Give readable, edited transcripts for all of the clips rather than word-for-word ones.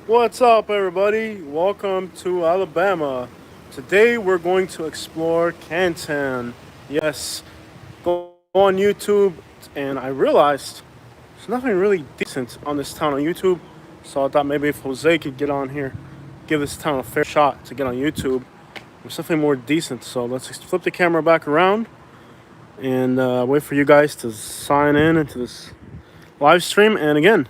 What's up, everybody? Welcome to Alabama. Today we're going to explore Clanton. Yes, go on YouTube, and I realized there's nothing really decent on this town on YouTube. So I thought maybe if Jose could get on here, give this town a fair shot to get on YouTube. There's something more decent. So let's flip the camera back around and wait for you guys to sign in into this live stream. And again,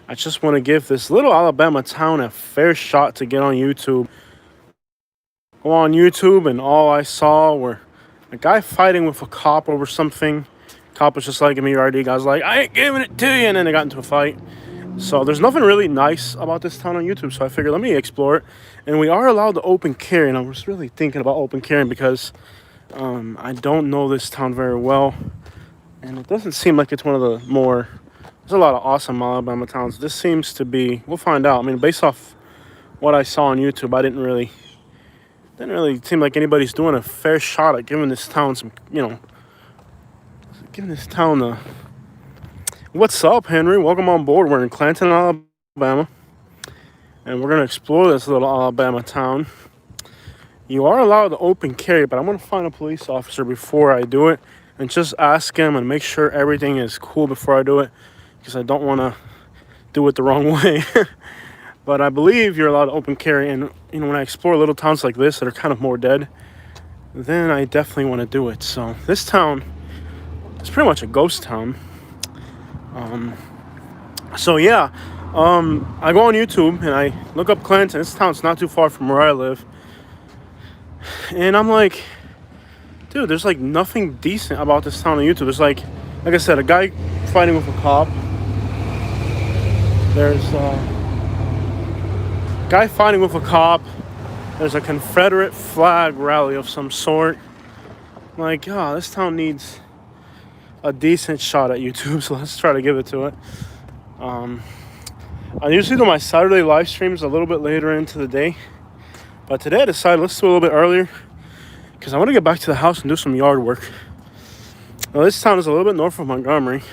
I just want to give this little Alabama town a fair shot to get on YouTube. Go on YouTube, and all I saw were a guy fighting with a cop over something. Cop was just like, "Give me your ID." Guy's like, "I ain't giving it to you," and then they got into a fight. So there's nothing really nice about this town on YouTube. So I figured let me explore it, and we are allowed to open carry. And I was really thinking about open carrying because I don't know this town very well, and it doesn't seem like it's one of the more. There's a lot of awesome Alabama towns. This seems to be. We'll find out. I mean, based off what I saw on YouTube, I didn't really seem like anybody's doing a fair shot at giving this town some, giving this town a. What's up, Henry? Welcome on board. We're in Clanton, Alabama, and we're gonna explore this little Alabama town. You are allowed to open carry, but I'm gonna find a police officer before I do it and just ask him and make sure everything is cool before I do it, because I don't want to do it the wrong way. But I believe you're allowed to open carry, and when I explore little towns like this that are kind of more dead, then I definitely want to do it. So this town is pretty much a ghost town. So yeah, I go on YouTube and I look up Clanton. This town's not too far from where I live, and I'm like, dude, there's like nothing decent about this town on YouTube. There's like I said, a guy fighting with a cop. There's guy fighting with a cop. There's a Confederate flag rally of some sort. I'm like, oh, this town needs a decent shot at YouTube, so let's try to give it to it. I usually do my Saturday live streams a little bit later into the day, but today I decided let's do it a little bit earlier because I want to get back to the house and do some yard work. Now, this town is a little bit north of Montgomery.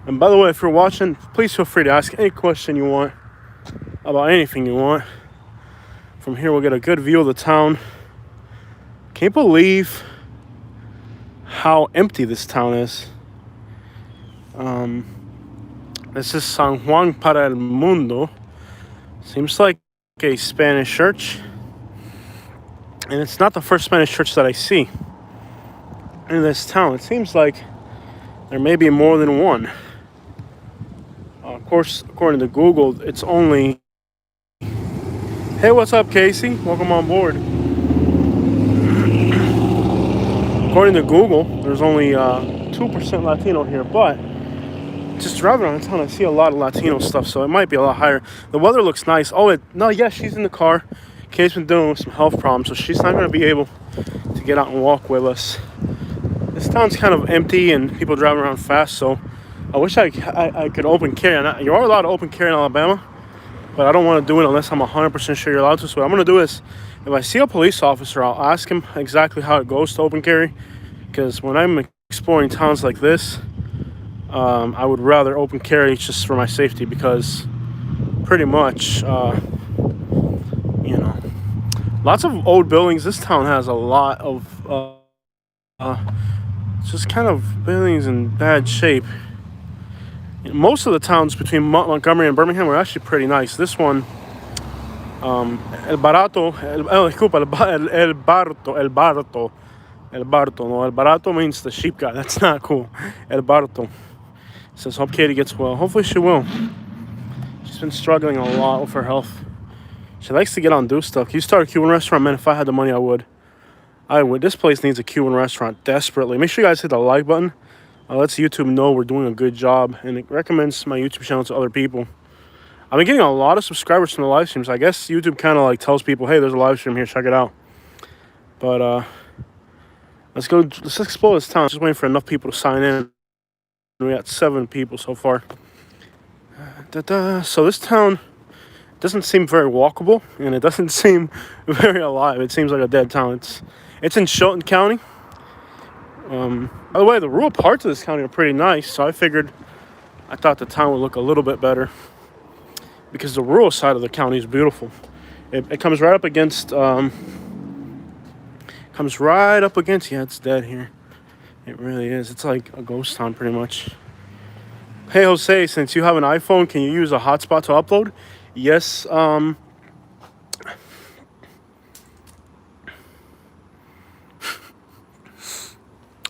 And by the way, if you're watching, please feel free to ask any question you want about anything you want. From here, we'll get a good view of the town. Can't believe how empty this town is. This is San Juan para el Mundo. Seems like a Spanish church. And it's not the first Spanish church that I see in this town. It seems like there may be more than one. Of course, according to Google, it's only... Hey, what's up, Casey? Welcome on board. According to Google, there's only 2% Latino here, but just driving around town, I see a lot of Latino stuff, so it might be a lot higher. The weather looks nice. She's in the car. Kay's been dealing with some health problems, so she's not going to be able to get out and walk with us. This town's kind of empty and people driving around fast, so I wish I could open carry. You are allowed to open carry in Alabama, but I don't want to do it unless I'm 100% sure you're allowed to. So what I'm going to do is, if I see a police officer, I'll ask him exactly how it goes to open carry, because when I'm exploring towns like this, I would rather open carry just for my safety, because pretty much, lots of old buildings. This town has a lot of just kind of buildings in bad shape. Most of the towns between Montgomery and Birmingham are actually pretty nice. This one, El Barato, El Barto. No, El Barato means the sheep guy. That's not cool. El Barto. Says, hope Katie gets well. Hopefully she will. She's been struggling a lot with her health. She likes to get on do stuff. Can you start a Cuban restaurant? Man, if I had the money, I would. This place needs a Cuban restaurant desperately. Make sure you guys hit the like button. Lets YouTube know we're doing a good job, and it recommends my YouTube channel to other people. I've been getting a lot of subscribers from the live streams. I guess YouTube kind of like tells people, hey, there's a live stream here, check it out. But let's explore this town. Just waiting for enough people to sign in. We got 7 people so far. So this town doesn't seem very walkable, and it doesn't seem very alive. It seems like a dead town. It's in Shelton County. By the way, the rural parts of this county are pretty nice, so I thought the town would look a little bit better. because the rural side of the county is beautiful. It comes right up against yeah, it's dead here. It really is. It's like a ghost town pretty much. Hey Jose, since you have an iPhone, can you use a hotspot to upload? Yes.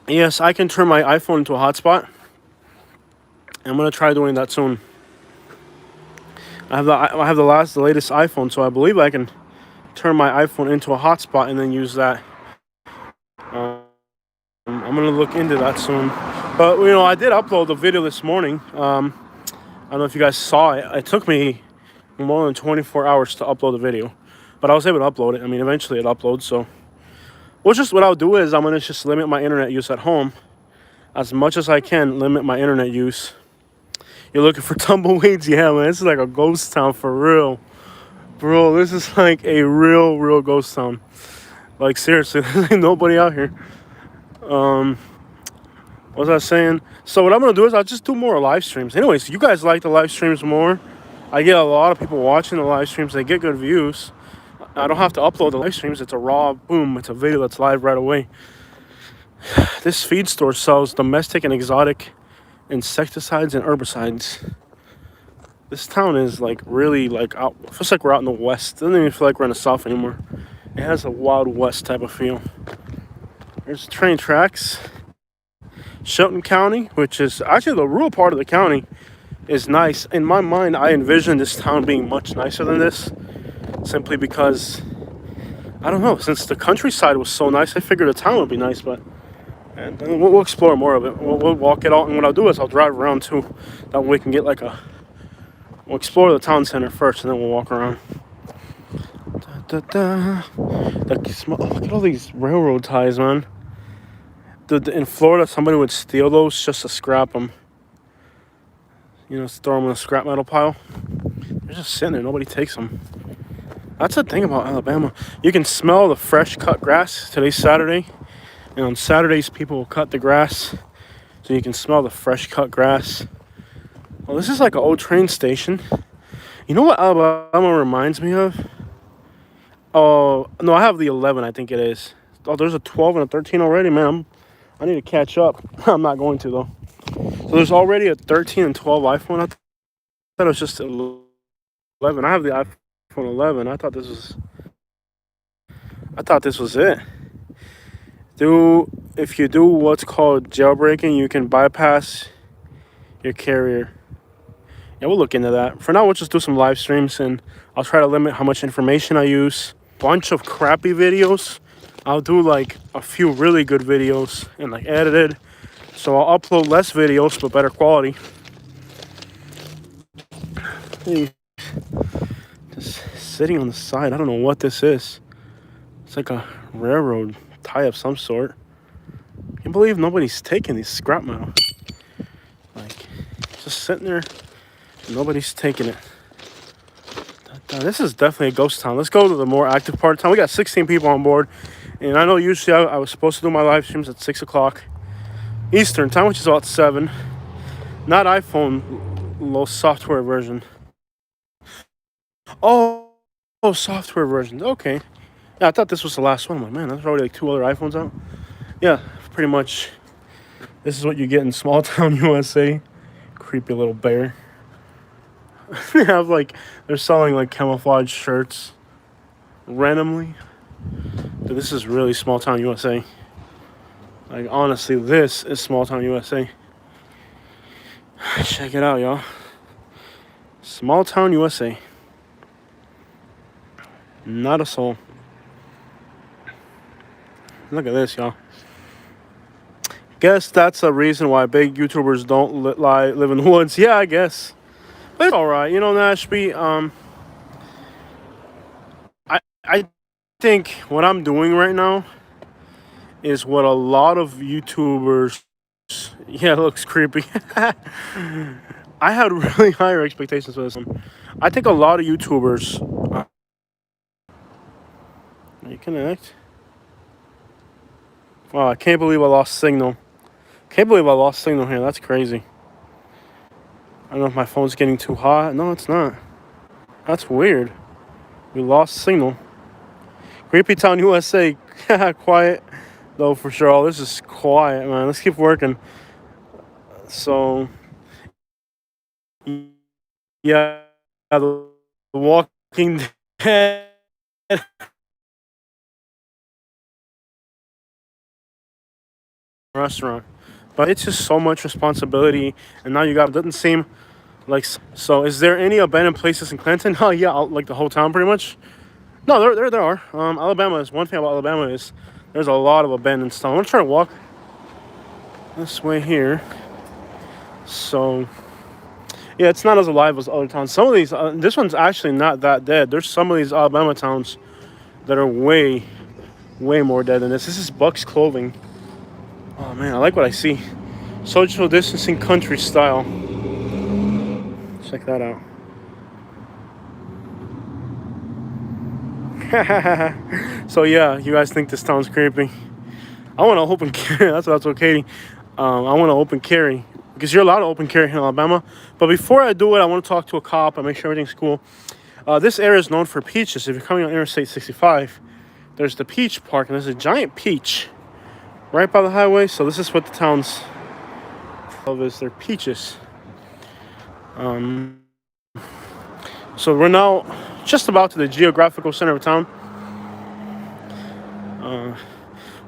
Yes, I can turn my iPhone into a hotspot. I'm gonna try doing that soon. I have the latest iPhone, so I believe I can turn my iPhone into a hotspot and then use that. I'm gonna look into that soon. But I did upload the video this morning. I don't know if you guys saw it. It took me more than 24 hours to upload the video, but I was able to upload it. I mean, eventually it uploads. So, what I'll do is I'm gonna just limit my internet use at home as much as I can. Limit my internet use. You're looking for tumbleweeds? Yeah, man. This is like a ghost town for real, bro. This is like a real ghost town. Like seriously, there's nobody out here. What was I saying? So what I'm gonna do is I'll just do more live streams. Anyways, you guys like the live streams more. I get a lot of people watching the live streams. They get good views. I don't have to upload the live streams. It's a raw boom. It's a video that's live right away. This feed store sells domestic and exotic insecticides and herbicides. This town is like really like out. It feels like we're out in the west. It doesn't even feel like we're in the south anymore. It has a Wild West type of feel. There's train tracks. Shelton County, which is actually the rural part of the county, is nice. In my mind, I envision this town being much nicer than this, simply because, I don't know, since the countryside was so nice, I figured the town would be nice, but and we'll explore more of it. We'll walk it out, and what I'll do is I'll drive around too. That way we can get we'll explore the town center first, and then we'll walk around. Look at all these railroad ties, man. In Florida, somebody would steal those just to scrap them. Throw them in a scrap metal pile. They're just sitting there. Nobody takes them. That's the thing about Alabama. You can smell the fresh cut grass. Today's Saturday. And on Saturdays, people will cut the grass. So you can smell the fresh cut grass. Well, this is like an old train station. You know what Alabama reminds me of? Oh, no, I have the 11, I think it is. Oh, there's a 12 and a 13 already, man. I need to catch up. I'm not going to, though. So there's already a 13 and 12 iPhone. I thought it was just 11. I have the iPhone 11. I thought this was it. If you do what's called jailbreaking, you can bypass your carrier. Yeah, we'll look into that. For now, we'll just do some live streams, and I'll try to limit how much information I use. Bunch of crappy videos. I'll do like a few really good videos and like edited. So I'll upload less videos but better quality. Hey, just sitting on the side. I don't know what this is. It's like a railroad tie of some sort. I can't believe nobody's taking these scrap metal. Like, just sitting there. Nobody's taking it. This is definitely a ghost town. Let's go to the more active part of town. We got 16 people on board. And I know usually I was supposed to do my live streams at 6 o'clock Eastern time, which is about 7. Not iPhone, low software version. Oh, software versions. Okay. Yeah, I thought this was the last one. I'm like, man, there's already like 2 other iPhones out. Yeah, pretty much. This is what you get in small town USA. Creepy little bear. They have they're selling like camouflage shirts randomly. But this is really small town USA. Like, honestly, this is small town USA. Check it out, y'all. Small town USA. Not a soul. Look at this, y'all. Guess that's a reason why big YouTubers don't live in the woods. Yeah, I guess. But it's alright. Nashby, I think what I'm doing right now is what a lot of YouTubers... Yeah, it looks creepy. I had really higher expectations for this one. I think a lot of YouTubers... You connect? Wow, I can't believe I lost signal. Can't believe I lost signal here. That's crazy. I don't know if my phone's getting too hot. No, it's not. That's weird. We lost signal. Creepy Town, USA. Quiet, though, for sure. Oh, this is quiet, man. Let's keep working. So, yeah, the Walking Dead restaurant. But it's just so much responsibility, and now you got, it doesn't seem like, so is there any abandoned places in Clanton? Oh, yeah, like the whole town pretty much. No, there are. Alabama is, one thing about Alabama is there's a lot of abandoned stuff. I'm gonna try to walk this way here. So, yeah, it's not as alive as other towns. Some of these, this one's actually not that dead. There's some of these Alabama towns that are way more dead than this. This is Buck's Clothing. Oh man, I like what I see. Social distancing country style. Check that out. So yeah, you guys think this town's creepy. I want to open carry. That's what I told Katie. I want to open carry because you're allowed to open carry in Alabama. But before I do it, I want to talk to a cop and make sure everything's cool. This area is known for peaches. If you're coming on Interstate 65, there's the peach park, and there's a giant peach right by the highway. So this is what the town's of is. Their peaches. So we're now just about to the geographical center of town.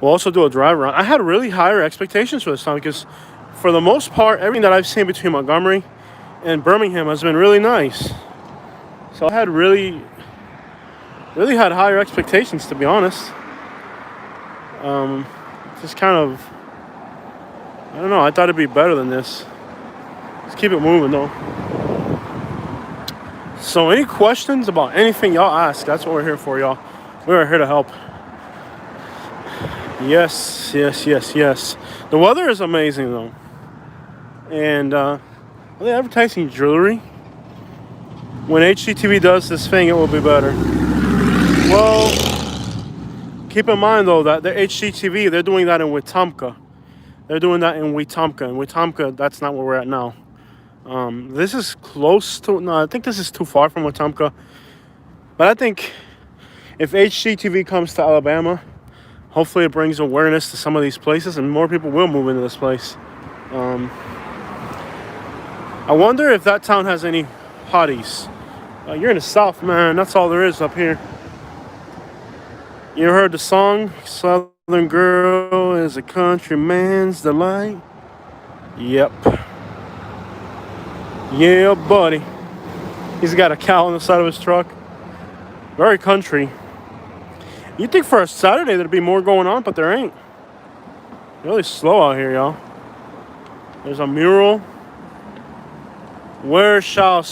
We'll also do a drive around. I had really higher expectations for this town because, for the most part, everything that I've seen between Montgomery and Birmingham has been really nice. So I had really had higher expectations, to be honest. Just kind of, I don't know. I thought it'd be better than this. Let's keep it moving, though. So any questions about anything y'all ask, that's what we're here for, y'all. We're here to help. Yes. The weather is amazing, though. And are they advertising jewelry? When HGTV does this thing, it will be better. Well, keep in mind, though, that the HGTV, they're doing that in Wetumpka. They're doing that in Wetumpka. And Wetumpka, that's not where we're at now. This is close to, no, I think this is too far from Wetumpka. But I think if HGTV comes to Alabama, hopefully it brings awareness to some of these places and more people will move into this place. I wonder if that town has any hotties. You're in the South, man. That's all there is up here. You heard the song, Southern Girl is a Country Man's Delight? Yep. Yeah, buddy. He's got a cow on the side of his truck. Very country. You'd think for a Saturday there'd be more going on, but there ain't. Really slow out here, y'all. There's a mural. Where she'll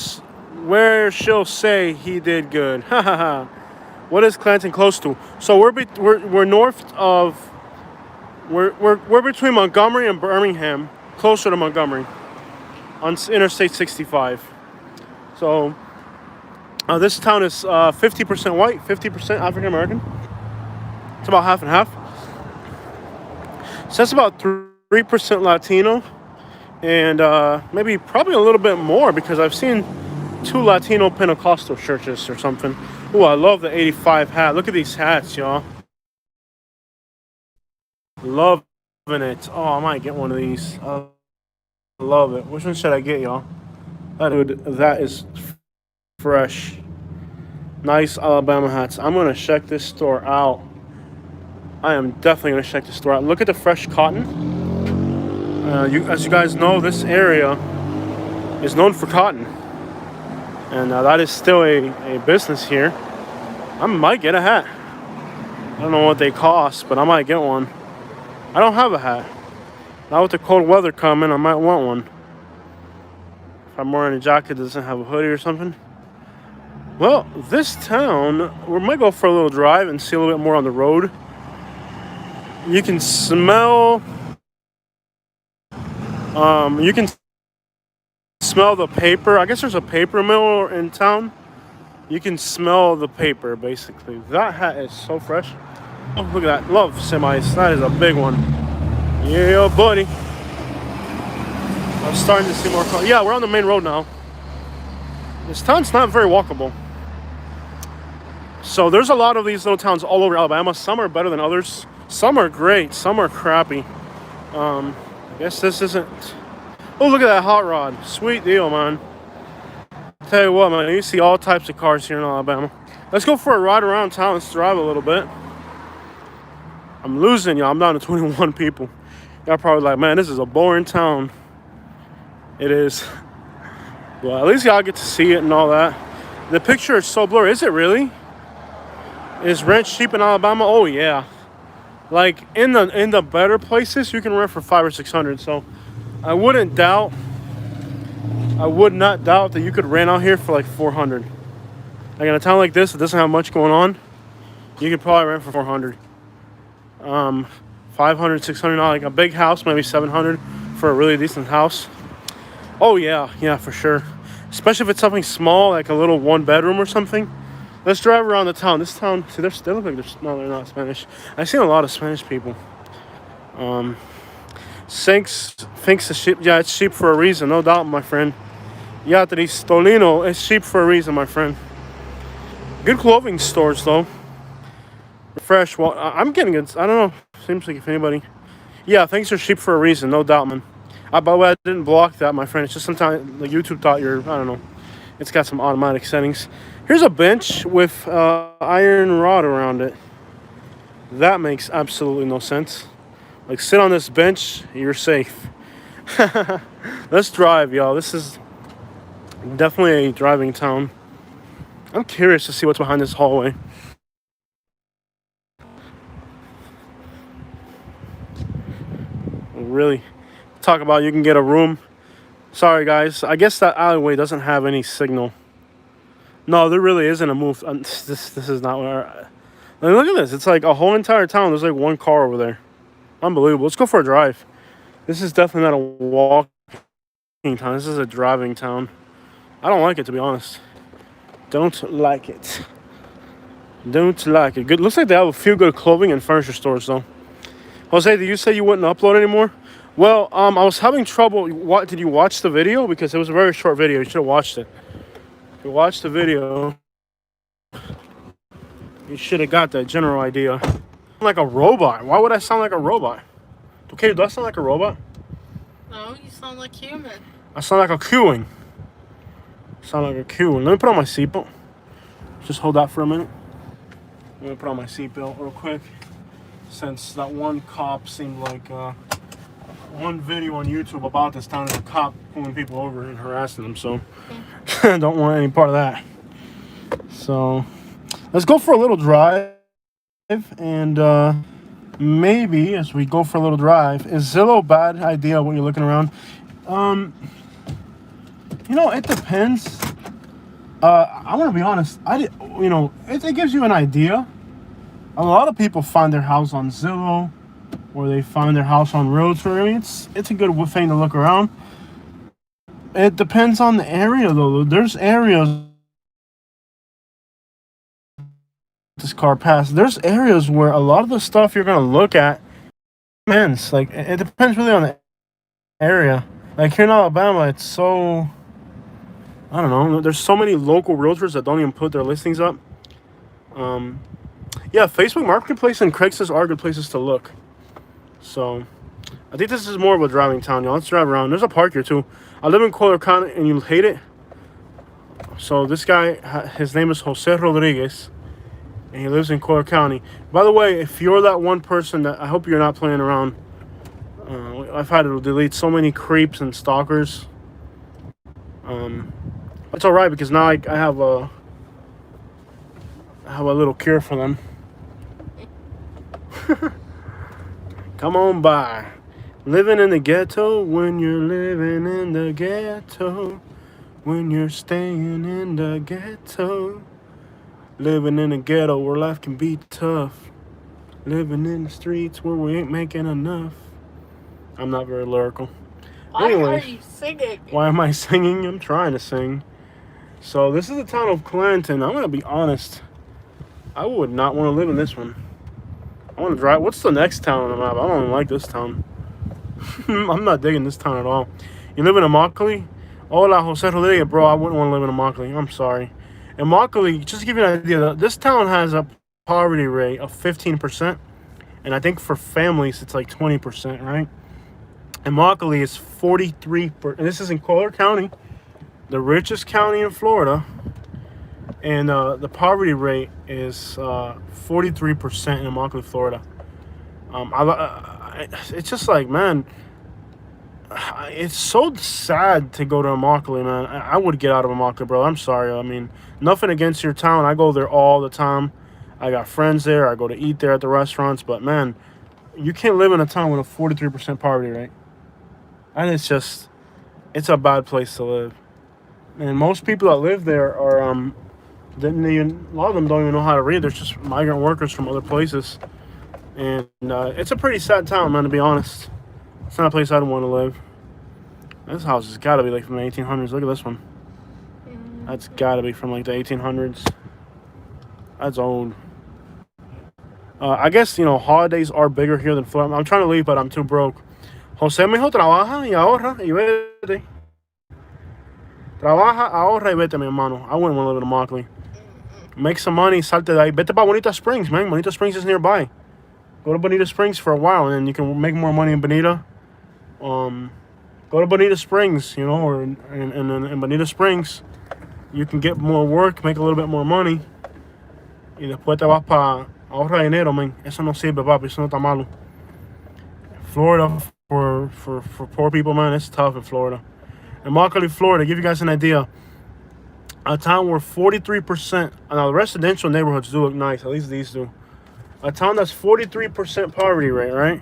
say he did good. Ha ha ha. What is Clanton close to? So we're north of. We're between Montgomery and Birmingham, closer to Montgomery, on Interstate 65. So this town is 50% white, 50% African American. It's about half and half. So that's about 3% Latino, and probably a little bit more because I've seen 2 Latino Pentecostal churches or something. Oh, I love the 85 hat. Look at these hats, y'all. Loving it. Oh, I might get one of these. I love it. Which one should I get, y'all? That is fresh. Nice Alabama hats. I'm going to check this store out. I am definitely going to check this store out. Look at the fresh cotton. As you guys know, this area is known for cotton. And that is still a business here. I might get a hat. I don't know what they cost, but I might get one. I don't have a hat. Now with the cold weather coming, I might want one. If I'm wearing a jacket that doesn't have a hoodie or something. Well, this town, we might go for a little drive and see a little bit more on the road. You can smell the paper. I guess there's a paper mill in town. You can smell the paper, basically. That hat is so fresh. Oh, look at that. Love semis. That is a big one. Yeah, buddy. I'm starting to see more cars. Yeah, we're on the main road now. This town's not very walkable. So there's a lot of these little towns all over Alabama. Some are better than others. Some are great. Some are crappy. I guess this isn't. Oh, look at that hot rod. Sweet deal, man. Tell you what, man, you see all types of cars here in Alabama. Let's go for a ride around town. Let's drive a little bit. I'm losing y'all. I'm down to 21 people. Y'all probably like, man, this is a boring town. It is. Well, at least y'all get to see it and all that. The picture is so blurry. Is it really? Is rent cheap in Alabama? Oh yeah. Like in the better places, you can rent for $500 or $600. So I would not doubt that you could rent out here for like $400. Like in a town like this that doesn't have much going on, you could probably rent for $400. $500, $600, like a big house, maybe $700 for a really decent house. Oh yeah, for sure. Especially if it's something small, like a little 1-bedroom or something. Let's drive around the town. This town, see, they look like they're not Spanish. I've seen a lot of Spanish people. Thinks it's cheap. Yeah, it's cheap for a reason, no doubt, my friend. Beatriz Tolino, it's cheap for a reason, my friend. Good clothing stores, though. Fresh. Well, I'm getting it. I don't know. Seems like if anybody. Yeah, things are cheap for a reason, no doubt, man. By the way, I didn't block that, my friend. It's just sometimes like YouTube thought I don't know. It's got some automatic settings. Here's a bench with iron rod around it. That makes absolutely no sense. Like, sit on this bench, you're safe. Let's drive, y'all. This is definitely a driving town. I'm curious to see what's behind this hallway. Really talk about you can get a room. Sorry guys, I guess that alleyway doesn't have any signal. No, there really isn't a move. This is not where. Look at this. It's like a whole entire town. There's like one car over there. Unbelievable. Let's go for a drive. This is definitely not a walking town. This is a driving town. I don't like it, to be honest. Don't like it. Don't like it. Good. Looks like they have a few good clothing and furniture stores though. Jose, did you say you wouldn't upload anymore? Well, I was having trouble. What did you watch the video? Because it was a very short video. You should have watched it. If you watched the video, you should have got that general idea. Like a robot. Why would I sound like a robot? Okay, do I sound like a robot? No, you sound like human. I sound like a queuing. Sound like a queuing. Let me put on my seatbelt. Just hold that for a minute. Let me put on my seatbelt real quick. Since that one cop seemed like one video on YouTube about this town is a cop pulling people over and harassing them. So don't want any part of that. So let's go for a little drive. And maybe as we go for a little drive, is Zillow a bad idea when you're looking around? It depends. I want to be honest. It gives you an idea. A lot of people find their house on Zillow, or they find their house on Realtor. I mean, it's a good thing to look around. It depends on the area, though. There's areas this car passed. There's areas where a lot of the stuff you're gonna look at depends. Like, it depends really on the area. Like here in Alabama, it's so, I don't know. There's so many local realtors that don't even put their listings up. Yeah, Facebook Marketplace and Craigslist are good places to look. So, I think this is more of a driving town, y'all. Let's drive around. There's a park here, too. I live in Collier County, and you'll hate it. So, this guy, his name is Jose Rodriguez, and he lives in Collier County. By the way, if you're that one person that, I hope you're not playing around. I've had to delete so many creeps and stalkers. It's alright, because now I have a little cure for them. Come on by. Living in the ghetto, when you're living in the ghetto, when you're staying in the ghetto, living in the ghetto where life can be tough, living in the streets where we ain't making enough. I'm not very lyrical. Why are you singing? Why am I singing? I'm trying to sing. So this is the town of Clanton. I'm gonna be honest. I would not want to live in this one. I want to drive. What's the next town on the map? I don't even like this town. I'm not digging this town at all. You live in Immokalee? Hola, Jose Rodriguez, bro. I wouldn't want to live in Immokalee. I'm sorry. Immokalee, just to give you an idea, this town has a poverty rate of 15%, and I think for families it's like 20%, right? Immokalee is 43%, and this is in Collier County, the richest county in Florida, and the poverty rate is 43% in Immokalee, Florida. It's just like, man, it's so sad to go to Immokalee, man. I would get out of Immokalee, bro. I'm sorry. I mean, nothing against your town. I go there all the time. I got friends there. I go to eat there at the restaurants. But, man, you can't live in a town with a 43% poverty rate. And it's a bad place to live. And most people that live there are, a lot of them don't even know how to read. They're just migrant workers from other places. And it's a pretty sad town, man, to be honest. It's not a place I'd want to live. This house has got to be like from the 1800s. Look at this one. That's got to be from like the 1800s. That's old. I guess, holidays are bigger here than Florida. I'm trying to leave, but I'm too broke. José me dijo, trabaja y ahorra y vete. Trabaja, ahorra y vete, mi hermano. I wouldn't want to live in Immokalee. Make some money, salte de ahí. Vete pa Bonita Springs, man. Bonita Springs is nearby. Go to Bonita Springs for a while, and then you can make more money in Bonita. Go to Bonita Springs, or in Bonita Springs, you can get more work, make a little bit more money. Y después te vas pa ahorra dinero, man. Eso no sirve, papi. Eso no está malo. Florida, for poor people, man, it's tough in Florida. In Montgomery, Florida, to give you guys an idea, a town where 43%, now the residential neighborhoods do look nice, at least these do. A town that's 43% poverty rate, right?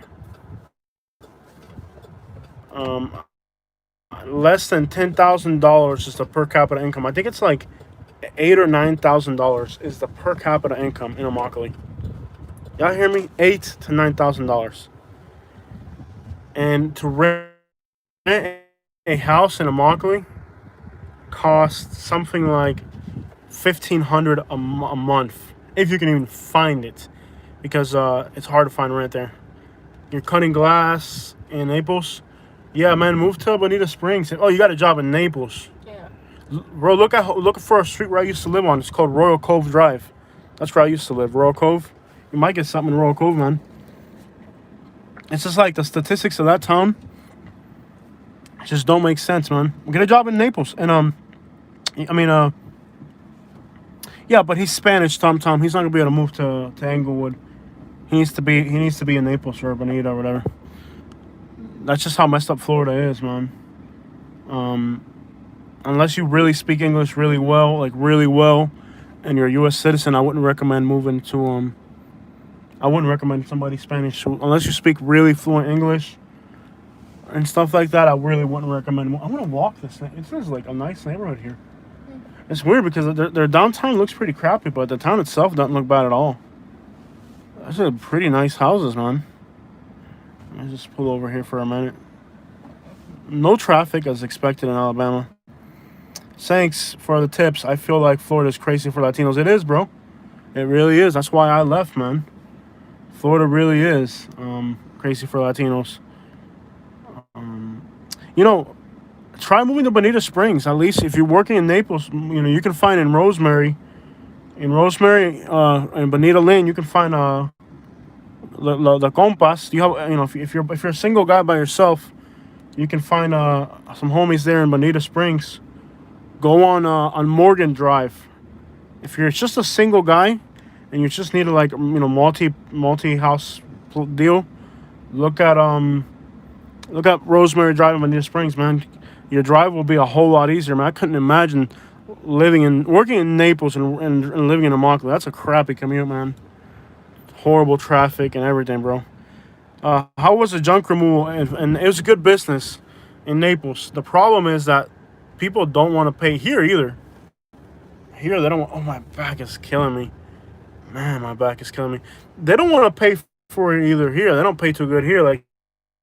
Less than $10,000 is the per capita income. I think it's like $8,000 or $9,000 is the per capita income in Immokalee. Y'all hear me? $8,000 to $9,000. And to rent a house in Immokalee costs something like $1,500 a month, if you can even find it, because it's hard to find rent there. You're cutting glass in Naples. Yeah, man, move to Bonita Springs. Oh, you got a job in Naples. Yeah. Bro, look for a street where I used to live on. It's called Royal Cove Drive. That's where I used to live, Royal Cove. You might get something in Royal Cove, man. It's just like the statistics of that town just don't make sense, man. Get a job in Naples. And, yeah, but he's Spanish, Tom. He's not going to be able to move to Englewood. He needs to be in Naples or Bonita or whatever. That's just how messed up Florida is, man. Unless you really speak English really well, and you're a U.S. citizen, I wouldn't recommend moving to I wouldn't recommend somebody Spanish unless you speak really fluent English and stuff like that. I really wouldn't recommend. I want to walk this thing. It seems like a nice neighborhood here. It's weird because their downtown looks pretty crappy, but the town itself doesn't look bad at all. Those are pretty nice houses, man. Let me just pull over here for a minute. No traffic as expected in Alabama. Thanks for the tips. I feel like Florida's crazy for Latinos. It is, bro. It really is. That's why I left, man. Florida really is crazy for Latinos. Try moving to Bonita Springs. At least if you're working in Naples, you can find in Rosemary, and Bonita Lane, you can find the compas. You have, if you're a single guy by yourself, you can find some homies there in Bonita Springs. Go on Morgan Drive. If you're just a single guy and you just need a multi house deal, look at Rosemary Drive in Bonita Springs, man. Your drive will be a whole lot easier, man. I couldn't imagine working in Naples and living in Immokalee. That's a crappy commute, man. Horrible traffic and everything, bro. How was the junk removal? And it was a good business in Naples. The problem is that people don't want to pay here either. Here, they don't want... Oh, my back is killing me. Man, my back is killing me. They don't want to pay for it either here. They don't pay too good here. Like,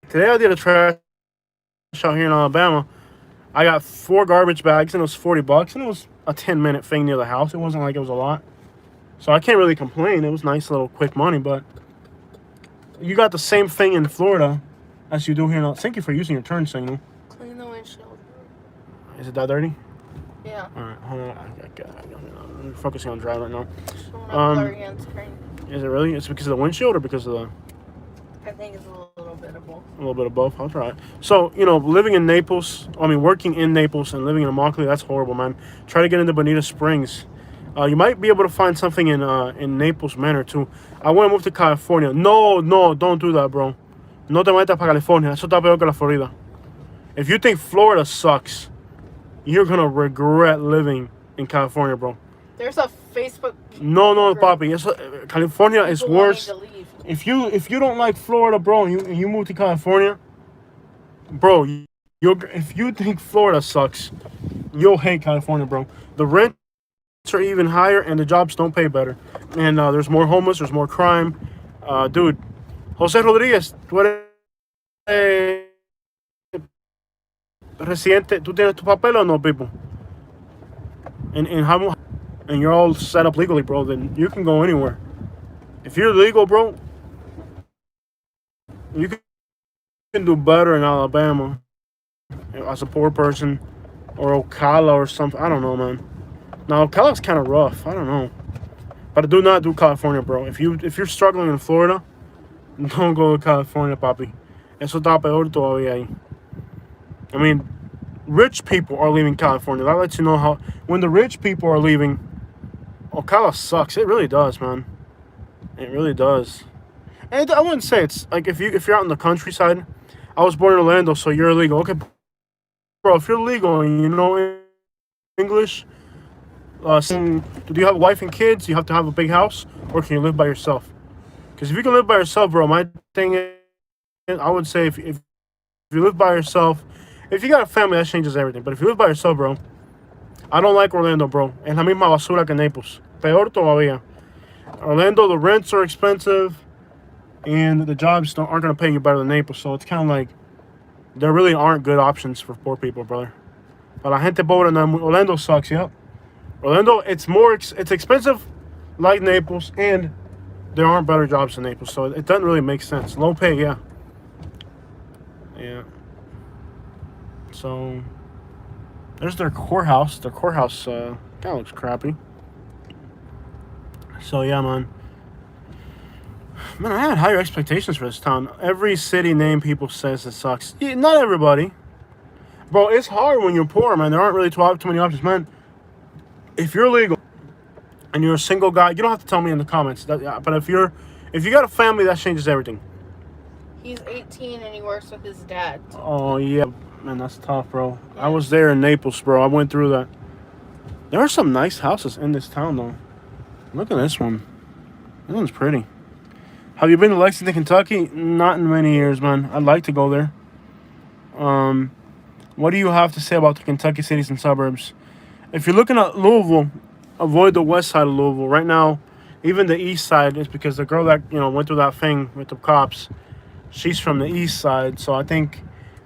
today I did a trash out here in Alabama. I got 4 garbage bags, and it was $40, and it was a 10-minute thing near the house. It wasn't like it was a lot. So I can't really complain. It was nice little quick money, but you got the same thing in Florida as you do here. Thank you for using your turn signal. Clean the windshield. Is it that dirty? Yeah. All right, hold on. I'm focusing on drive right now. Showing up Um, blurry on screen. is it really? It's because of the windshield or because of the? I think it's a little bit of both. A little bit of both. I'll try it. So, living in Naples, working in Naples and living in Immokalee, that's horrible, man. Try to get into Bonita Springs. You might be able to find something in Naples Manor, too. I want to move to California. No, don't do that, bro. No te metas para California. Eso está peor que la Florida. If you think Florida sucks, you're going to regret living in California, bro. There's a Facebook. No, papi. California is worse. To leave. If you don't like Florida, bro, and you move to California, bro, if you think Florida sucks, you'll hate California, bro. The rents are even higher, and the jobs don't pay better. And there's more homeless, there's more crime. Dude, Jose Rodriguez, tú eres residente, ¿tú tienes tu papel o no, people? And you're all set up legally, bro, then you can go anywhere. If you're legal, bro, you can do better in Alabama as a poor person, or Ocala or something. I don't know, man. Now Ocala's kind of rough. I don't know, but do not do California, bro. If you're struggling in Florida, don't go to California, papi. Eso está peor todavía ahí. I mean, rich people are leaving California. That lets you know how when the rich people are leaving, Ocala sucks. It really does, man. It really does. And I wouldn't say it's like if you're out in the countryside. I was born in Orlando, so you're illegal. Okay, bro. If you're legal and you know English, do you have a wife and kids? You have to have a big house, or can you live by yourself? Because if you can live by yourself, bro, my thing is, I would say if you live by yourself, if you got a family, that changes everything. But if you live by yourself, bro, I don't like Orlando, bro. Es la misma basura que Naples. Peor todavía. Orlando, the rents are expensive, and the jobs aren't going to pay you better than Naples. So it's kind of like there really aren't good options for poor people, brother. But la gente pobre, Orlando sucks, yep. Orlando, it's expensive like Naples, and there aren't better jobs in Naples. So it doesn't really make sense. Low pay, yeah. Yeah. So there's their courthouse. Their courthouse kind of looks crappy. So yeah, man. Man, I had higher expectations for this town. Every city name people says it sucks. Yeah, not everybody. Bro, it's hard when you're poor, man. There aren't really too many options, man. If you're legal and you're a single guy, you don't have to tell me in the comments. But if you got a family, that changes everything. He's 18 and he works with his dad. Oh yeah, man, that's tough, bro. Yeah. I was there in Naples, bro. I went through that. There are some nice houses in this town, though. Look at this one. This one's pretty. Have you been to Lexington, Kentucky? Not in many years, man. I'd like to go there. What do you have to say about the Kentucky cities and suburbs? If you're looking at Louisville, avoid the west side of Louisville. Right now, even the east side is because the girl that went through that thing with the cops, she's from the east side. So I think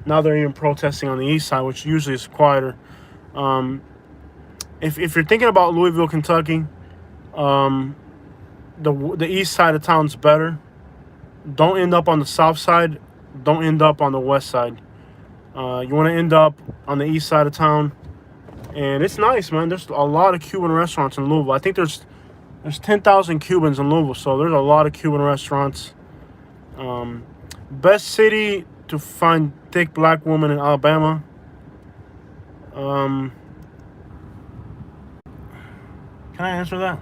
now they're even protesting on the east side, which usually is quieter. If you're thinking about Louisville, Kentucky, the east side of town's better. Don't end up on the south side. Don't end up on the west side. You want to end up on the east side of town. And it's nice, man. There's a lot of Cuban restaurants in Louisville. I think there's 10,000 Cubans in Louisville, so there's a lot of Cuban restaurants. Best city to find thick black woman in Alabama. Can I answer that?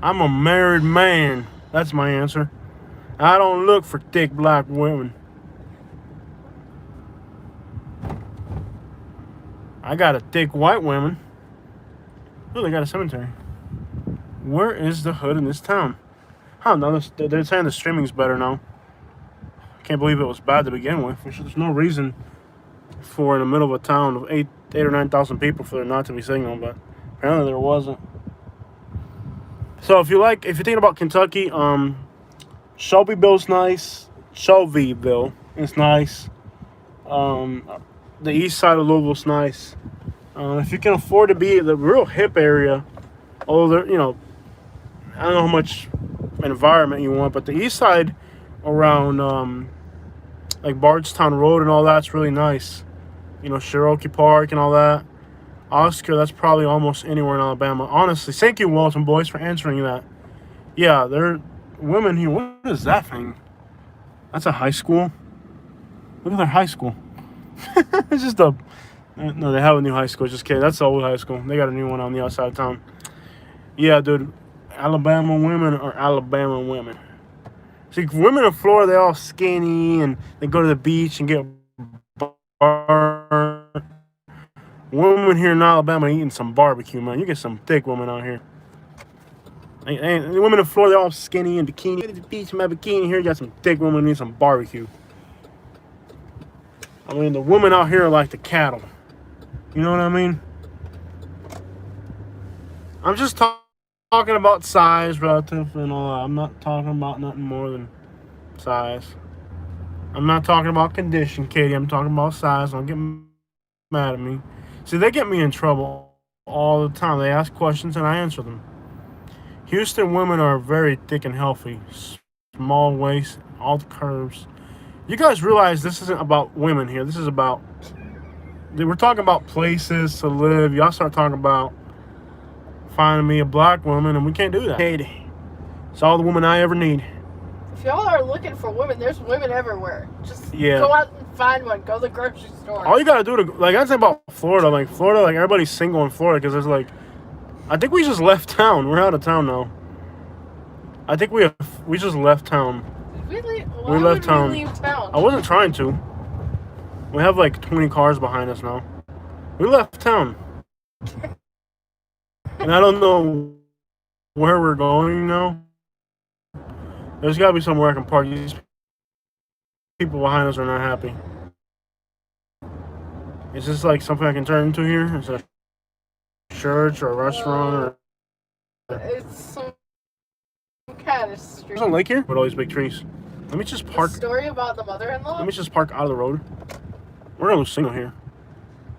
I'm a married man. That's my answer. I don't look for thick black women. I got a thick white woman. Oh, they got a cemetery. Where is the hood in this town? No, they're saying the streaming's better now. I can't believe it was bad to begin with. There's no reason for in the middle of a town of 8 or 9,000 people for there not to be signal, but apparently there wasn't. So if you're thinking about Kentucky, Shelbyville's nice. Shelbyville is nice. The east side of Louisville's nice. If you can afford to be the real hip area, although I don't know how much environment you want, but the east side around like Bardstown Road and all that's really nice. Cherokee Park and all that. Oscar, that's probably almost anywhere in Alabama. Honestly, thank you, Walton boys, for answering that. Yeah, there are women here. What is that thing? That's a high school. Look at their high school. It's just a. No, they have a new high school. Just kidding. That's the old high school. They got a new one on the outside of town. Yeah, dude. Alabama women are Alabama women. See, women in Florida, they're all skinny and they go to the beach and get bar. Women here in Alabama eating some barbecue, man. You get some thick women out here. And the women in Florida, they're all skinny and bikini. Get to the beach in my bikini. Here, you got some thick women eating some barbecue. I mean, the women out here are like the cattle. You know what I mean? I'm just talking about size, relative, and all that. I'm not talking about nothing more than size. I'm not talking about condition, Katie. I'm talking about size. Don't get mad at me. See, they get me in trouble all the time. They ask questions and I answer them. Houston women are very thick and healthy. Small waist, all the curves. You guys realize this isn't about women here. This is about... We're talking about places to live. Y'all start talking about finding me a black woman, and we can't do that. Katie, it's all the woman I ever need. If y'all are looking for women, there's women everywhere. Just Yeah. go out and find one. Go to the grocery store. All you gotta do to, like, I say about Florida, like everybody's single in Florida because there's like, I think we just left town. We're out of town now. I think we just left town. Did we leave? We left town. We leave town? I wasn't trying to. We have like 20 cars behind us now. We left town. And I don't know where we're going now. There's gotta be somewhere I can park. These people behind us are not happy. Is this like something I can turn into here? Is it a church or a restaurant or... It's some kind of street. There's a lake here with all these big trees. Let me just park. The story about the mother-in-law? Let me just park out of the road. We're gonna lose signal here.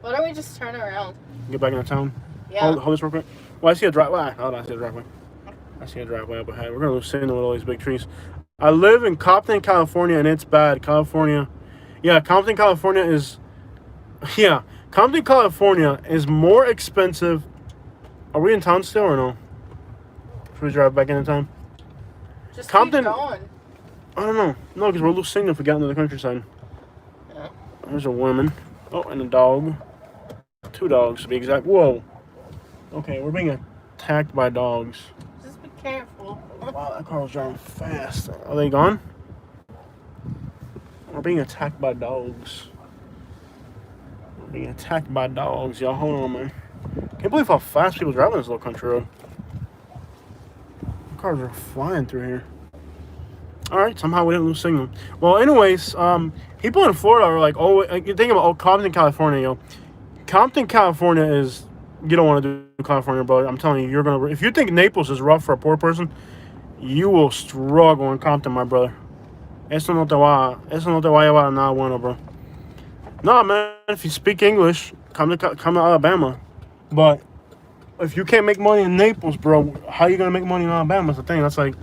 Why don't we just turn around? Get back into town. Yeah. Hold this real quick. Well, I see a driveway. Hold on, I see a driveway. I see a driveway up ahead. We're gonna lose signal with all these big trees. I live in Compton, California, and it's bad. California. Yeah, Compton, California is... Yeah, Compton, California is more expensive. Are we in town still or no? Should we drive back into town? Just Compton... keep going. I don't know. No, because we'll lose signal if we get into the countryside. Yeah. There's a woman. Oh, and a dog. 2 dogs to be exact. Whoa. Okay, we're being attacked by dogs. Just be careful. Wow, that car was driving fast. Are they gone? We're being attacked by dogs. We're being attacked by dogs. Y'all, hold on, man. Can't believe how fast people drive on this little country road. Cars are flying through here. Alright, somehow we didn't lose signal. Well, anyways, people in Florida are like, oh, you think about Compton, California, yo. Compton, California is... You don't want to do California, bro. I'm telling you, you're gonna... If you think Naples is rough for a poor person, you will struggle in Compton, my brother. Eso no te va a llevar a nada bueno, bro. No, man, if you speak English, come to Alabama. But if you can't make money in Naples, bro, how you gonna make money in Alabama? That's the thing. That's like...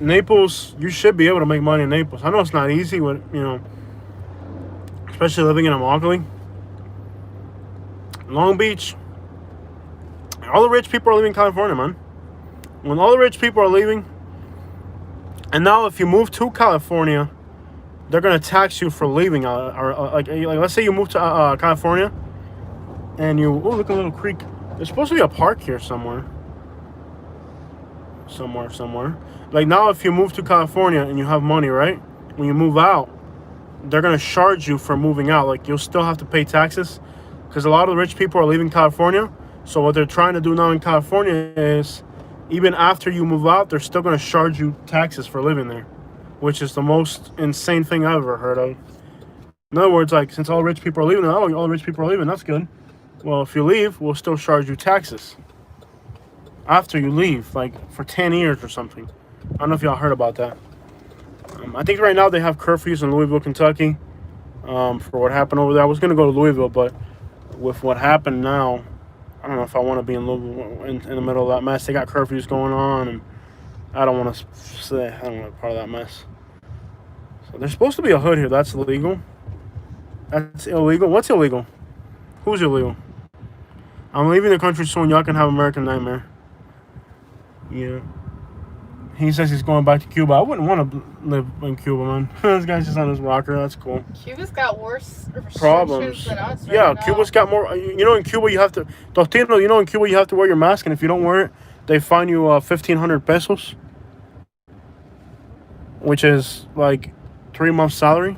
Naples, you should be able to make money in Naples. I know it's not easy, with, you know, especially living in Montgomery. Long Beach. All the rich people are leaving California, man. When all the rich people are leaving, and now if you move to California, they're gonna tax you for leaving. Like let's say you move to California, and you look at a little creek. There's supposed to be a park here somewhere. Somewhere. Like now, if you move to California and you have money, right? When you move out, they're gonna charge you for moving out. Like you'll still have to pay taxes, because a lot of the rich people are leaving California. So what they're trying to do now in California is, even after you move out, they're still gonna charge you taxes for living there, which is the most insane thing I've ever heard of. In other words, like, since all rich people are leaving, all the rich people are leaving, that's good. Well, if you leave, we'll still charge you taxes after you leave, like for 10 years or something. I don't know if y'all heard about that. I think right now they have curfews in Louisville, Kentucky, for what happened over there. I was going to go to Louisville, but with what happened now, I don't know if I want to be in Louisville in the middle of that mess. They got curfews going on, and I don't want to say, I don't want to be part of that mess. So there's supposed to be a hood here. That's illegal. That's illegal. What's illegal? Who's illegal? I'm leaving the country soon. Y'all can have American Nightmare. Yeah. He says he's going back to Cuba. I wouldn't want to live in Cuba, man. This guy's just on his rocker. That's cool. Cuba's got worse restrictions Problems. than us right Yeah, now. Cuba's got more. You know, in Cuba you have to. Tostino, you know, in Cuba you have to wear your mask, and if you don't wear it, they fine you 1,500 pesos, which is like 3 months' salary.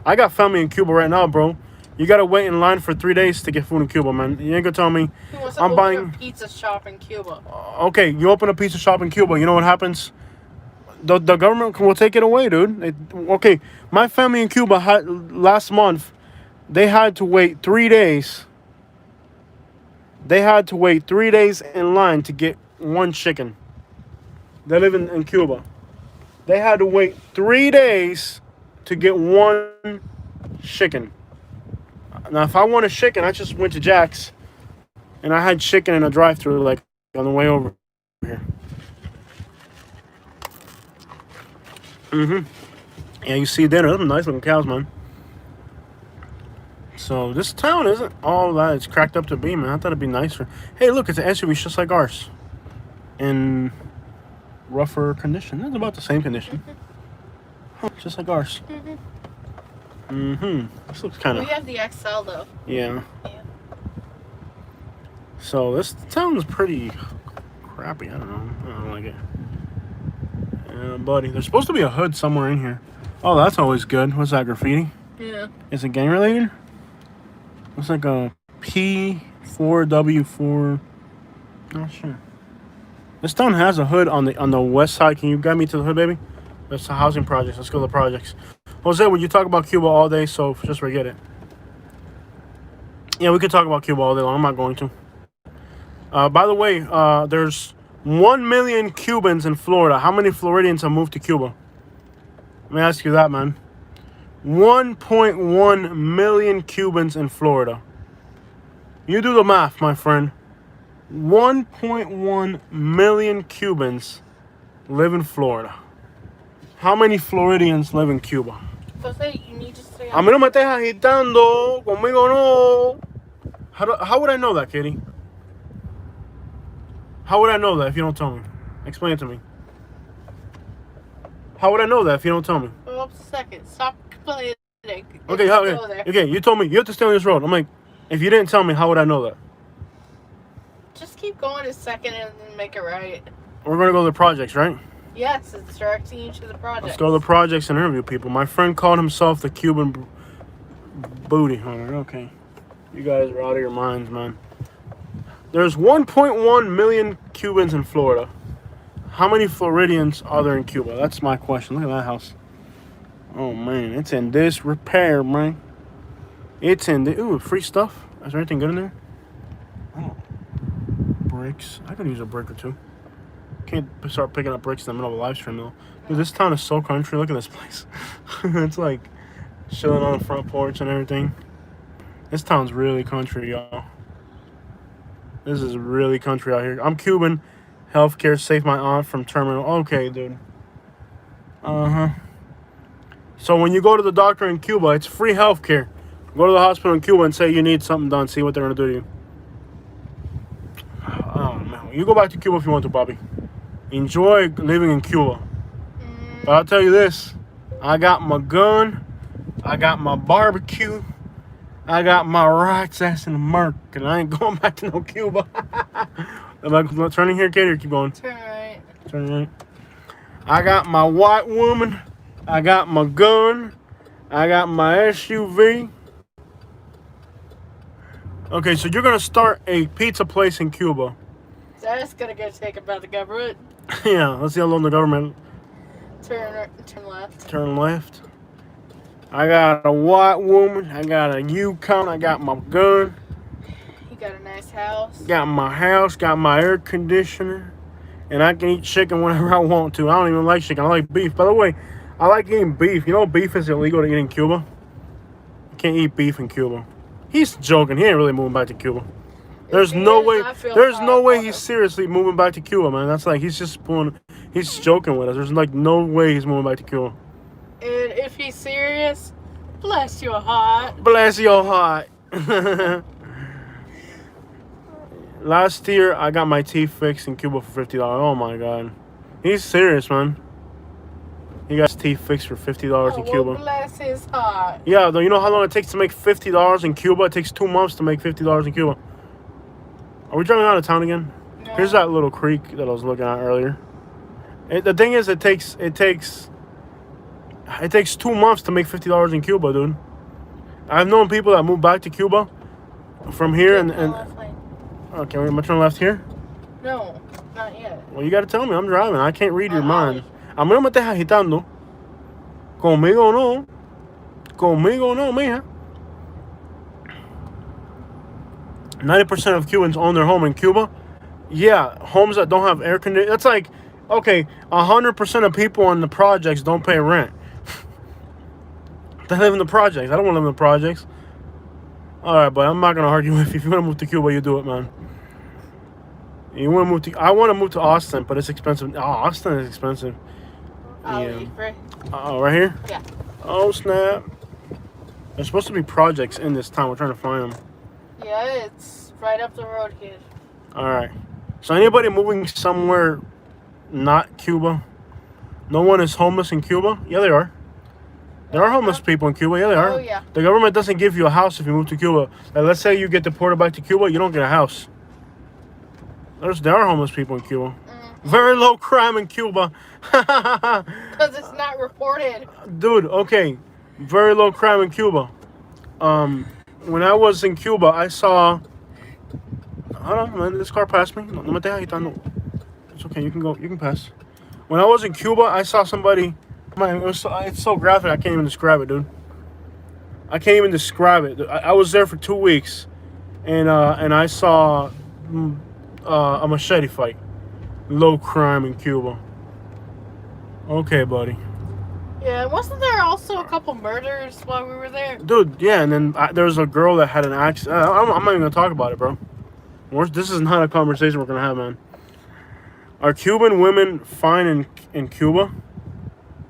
I got family in Cuba right now, bro. You gotta wait in line for 3 days to get food in Cuba, man. You ain't gonna tell me Who wants to I'm open buying. a pizza shop in Cuba? Okay, you open a pizza shop in Cuba. You know what happens? The government will take it away, dude. Okay, my family in Cuba had last month. They had to wait 3 days. They had to wait 3 days in line to get one chicken. They live in Cuba. They had to wait 3 days to get one chicken. Now, if I want a chicken, I just went to Jack's and I had chicken in a drive-thru like on the way over here. Yeah, you see there, those are nice looking cows, man. So this town isn't all that it's cracked up to be, man. I thought it'd be nicer. Hey, look, it's an SUV just like ours, in rougher condition. It's about the same condition, just like ours. This looks kind We of. have the XL though. Yeah. Yeah. So this town is pretty crappy. I don't like it. Yeah, buddy. There's supposed to be a hood somewhere in here. Oh, that's always good. What's that, graffiti? Yeah. Is it gang related? Looks like a P4W4. Not sure. This town has a hood on the west side. Can you guide me to the hood, baby? That's a housing project. Let's go to the projects. Jose, would you talk about Cuba all day? So just forget it. Yeah, we could talk about Cuba all day long. I'm not going to. By the way, there's 1 million Cubans in Florida. How many Floridians have moved to Cuba? Let me ask you that, man. 1.1 million Cubans in Florida. You do the math, my friend. 1.1 million Cubans live in Florida. How many Floridians live in Cuba? Jose, you need to stay A on. mí no me estés agitando, conmigo no. How would I know that, Katie? How would I know that if you don't tell me? Explain it to me. How would I know that if you don't tell me? Hold up a second. Stop complaining. Okay, okay, you told me you have to stay on this road. I'm like, if you didn't tell me, how would I know that? Just keep going a second and then make it right. We're gonna go to the projects, right? Yes, it's directing you to the project. Let's go to the projects and interview people. My friend called himself the Cuban booty hunter. Okay, you guys are out of your minds, man. There's 1.1 million Cubans in Florida. How many Floridians are there in Cuba? That's my question. Look at that house. Oh, man. It's in disrepair, man. It's in the... Ooh, free stuff. Is there anything good in there? Oh. Bricks. I could use a brick or two. Can't start picking up bricks in the middle of a live stream, though. Dude, this town is so country. Look at this place. It's like chilling on the front porch and everything. This town's really country, y'all. This is really country out here. I'm Cuban. Healthcare saved my aunt from terminal. Okay, dude. So when you go to the doctor in Cuba, it's free healthcare. Go to the hospital in Cuba and say you need something done. See what they're gonna do to you. Oh man, you go back to Cuba if you want to, Bobby. Enjoy living in Cuba. But I'll tell you this: I got my gun, I got my barbecue, I got my rights ass in the Merc, and I ain't going back to no Cuba. Am I turning here, Katie, or keep going? Turn right. Turn right. I got my white woman. I got my gun. I got my SUV. Okay, so you're going to start a pizza place in Cuba. That's gonna get taken by the government. Yeah, let's see how long the government... Turn left. Turn left. I got a white woman. I got a Yukon. I got my gun. You got a nice house. Got my house. Got my air conditioner. And I can eat chicken whenever I want to. I don't even like chicken. I like beef. By the way, I like eating beef. You know beef is illegal to eat in Cuba? You can't eat beef in Cuba. He's joking. He ain't really moving back to Cuba. There's no way. There's no way he's seriously moving back to Cuba, man. That's like he's just pulling. He's joking with us. There's like no way he's moving back to Cuba. And if he's serious, bless your heart. Bless your heart. Last year, I got my teeth fixed in Cuba for $50. Oh my god. He's serious, man. He got his teeth fixed for $50 in Cuba. Well, bless his heart. Yeah, though, you know how long it takes to make $50 in Cuba? It takes 2 months to make $50 in Cuba. Are we driving out of town again? No. Here's that little creek that I was looking at earlier. The thing is, it takes 2 months to make $50 in Cuba, dude. I've known people that moved back to Cuba from here and okay, am I turning left here? No, not yet. Well, you got to tell me. I'm driving. I can't read your mind. A mí no me estés agitando. Conmigo no. Conmigo no, mija. 90% of Cubans own their home in Cuba. Yeah, homes that don't have air conditioning. That's like, okay, 100% of people in the projects don't pay rent. They live in the projects. I don't want to live in the projects. All right, but I'm not going to argue with you. If you want to move to Cuba, you do it, man. I want to move to Austin, but it's expensive. Oh, Austin is expensive. Yeah. Oh, right here? Yeah. Oh, snap. There's supposed to be projects in this town. We're trying to find them. Yeah, it's right up the road here. All right. So anybody moving somewhere not Cuba? No one is homeless in Cuba? Yeah, they are. There are homeless people in Cuba. Yeah, they are. Oh, yeah. The government doesn't give you a house if you move to Cuba. Like, let's say you get deported back to Cuba, you don't get a house. There are homeless people in Cuba. Very low crime in Cuba. Because it's not reported. Dude, okay. Very low crime in Cuba. When I was in Cuba, I saw... Hold on, man. This car passed me. No me dejes agitando. It's okay. You can go. You can pass. When I was in Cuba, I saw somebody... Man, it's so graphic, I can't even describe it, dude. I can't even describe it. I was there for 2 weeks, and I saw a machete fight. Low crime in Cuba. Okay, buddy. Yeah, wasn't there also a couple murders while we were there? Dude, yeah, and then there was a girl that had an accident. I'm not even going to talk about it, bro. This is not a conversation we're going to have, man. Are Cuban women fine in Cuba?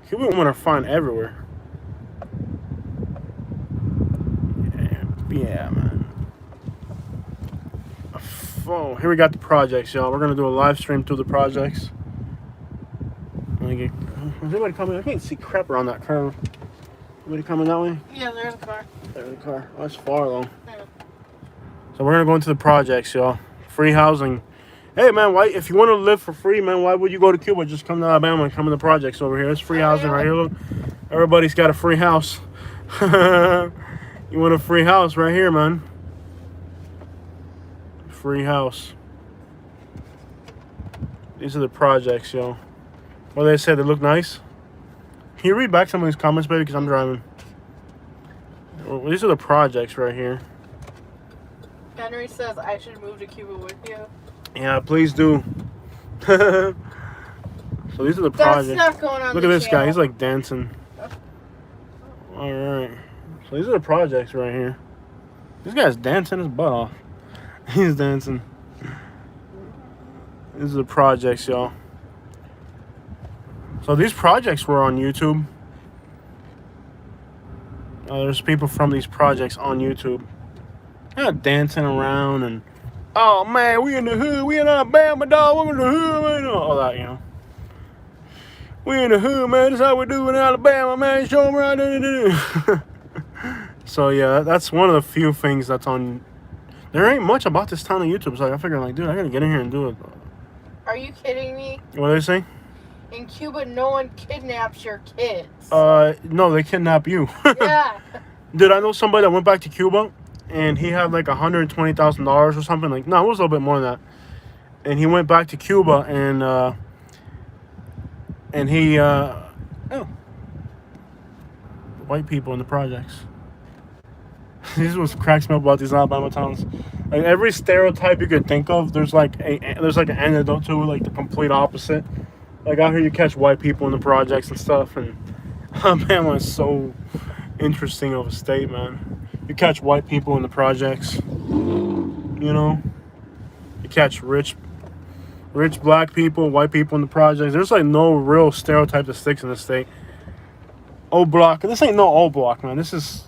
Cuban women are fine everywhere. Yeah, man. Oh, here we got the projects, y'all. We're going to do a live stream through the projects. Is anybody coming? I can't see crap around that curve. Anybody coming that way? Yeah, there's a car. There's a car. Oh, that's far, though. Yeah. So we're going to go into the projects, y'all. Free housing. Hey, man, why? If you want to live for free, man, why would you go to Cuba? Just come to Alabama and come in the projects over here. There's free housing right here. Look, everybody's got a free house. You want a free house right here, man. Free house. These are the projects, yo. What they said, they look nice. Can you read back some of these comments, baby? Because I'm driving. Well, these are the projects right here. Henry says I should move to Cuba with you. Yeah, please do. So these are the projects. That's not going on. Look at this guy. He's like dancing. All right. So these are the projects right here. This guy's dancing his butt off. He's dancing. These are the projects, y'all. So these projects were on YouTube. There's people from these projects on YouTube. They're not dancing around and, oh man, we in the hood, we in Alabama, dog, we in the hood, man, all that, you know. We in the hood, man, that's how we do in Alabama, man, show them around. So yeah, that's one of the few things that's on. There ain't much about this town on YouTube, so I figured, like, dude, I gotta get in here and do it. Are you kidding me? What do they say? In Cuba, no one kidnaps your kids. No, they kidnap you. Yeah. Dude, I know somebody that went back to Cuba, and he had like $120,000 or something. Like, no, it was a little bit more than that. And he went back to Cuba, and he, white people in the projects. This is what cracks me up about these Alabama towns. Like, every stereotype you could think of, there's like an antidote to it, like the complete opposite. Like, out here you catch white people in the projects and stuff, and Alabama is so interesting of a state, man. You catch white people in the projects, you know. You catch rich black people, white people in the projects. There's like no real stereotype that sticks in the state. Old block. This ain't no old block, man. This is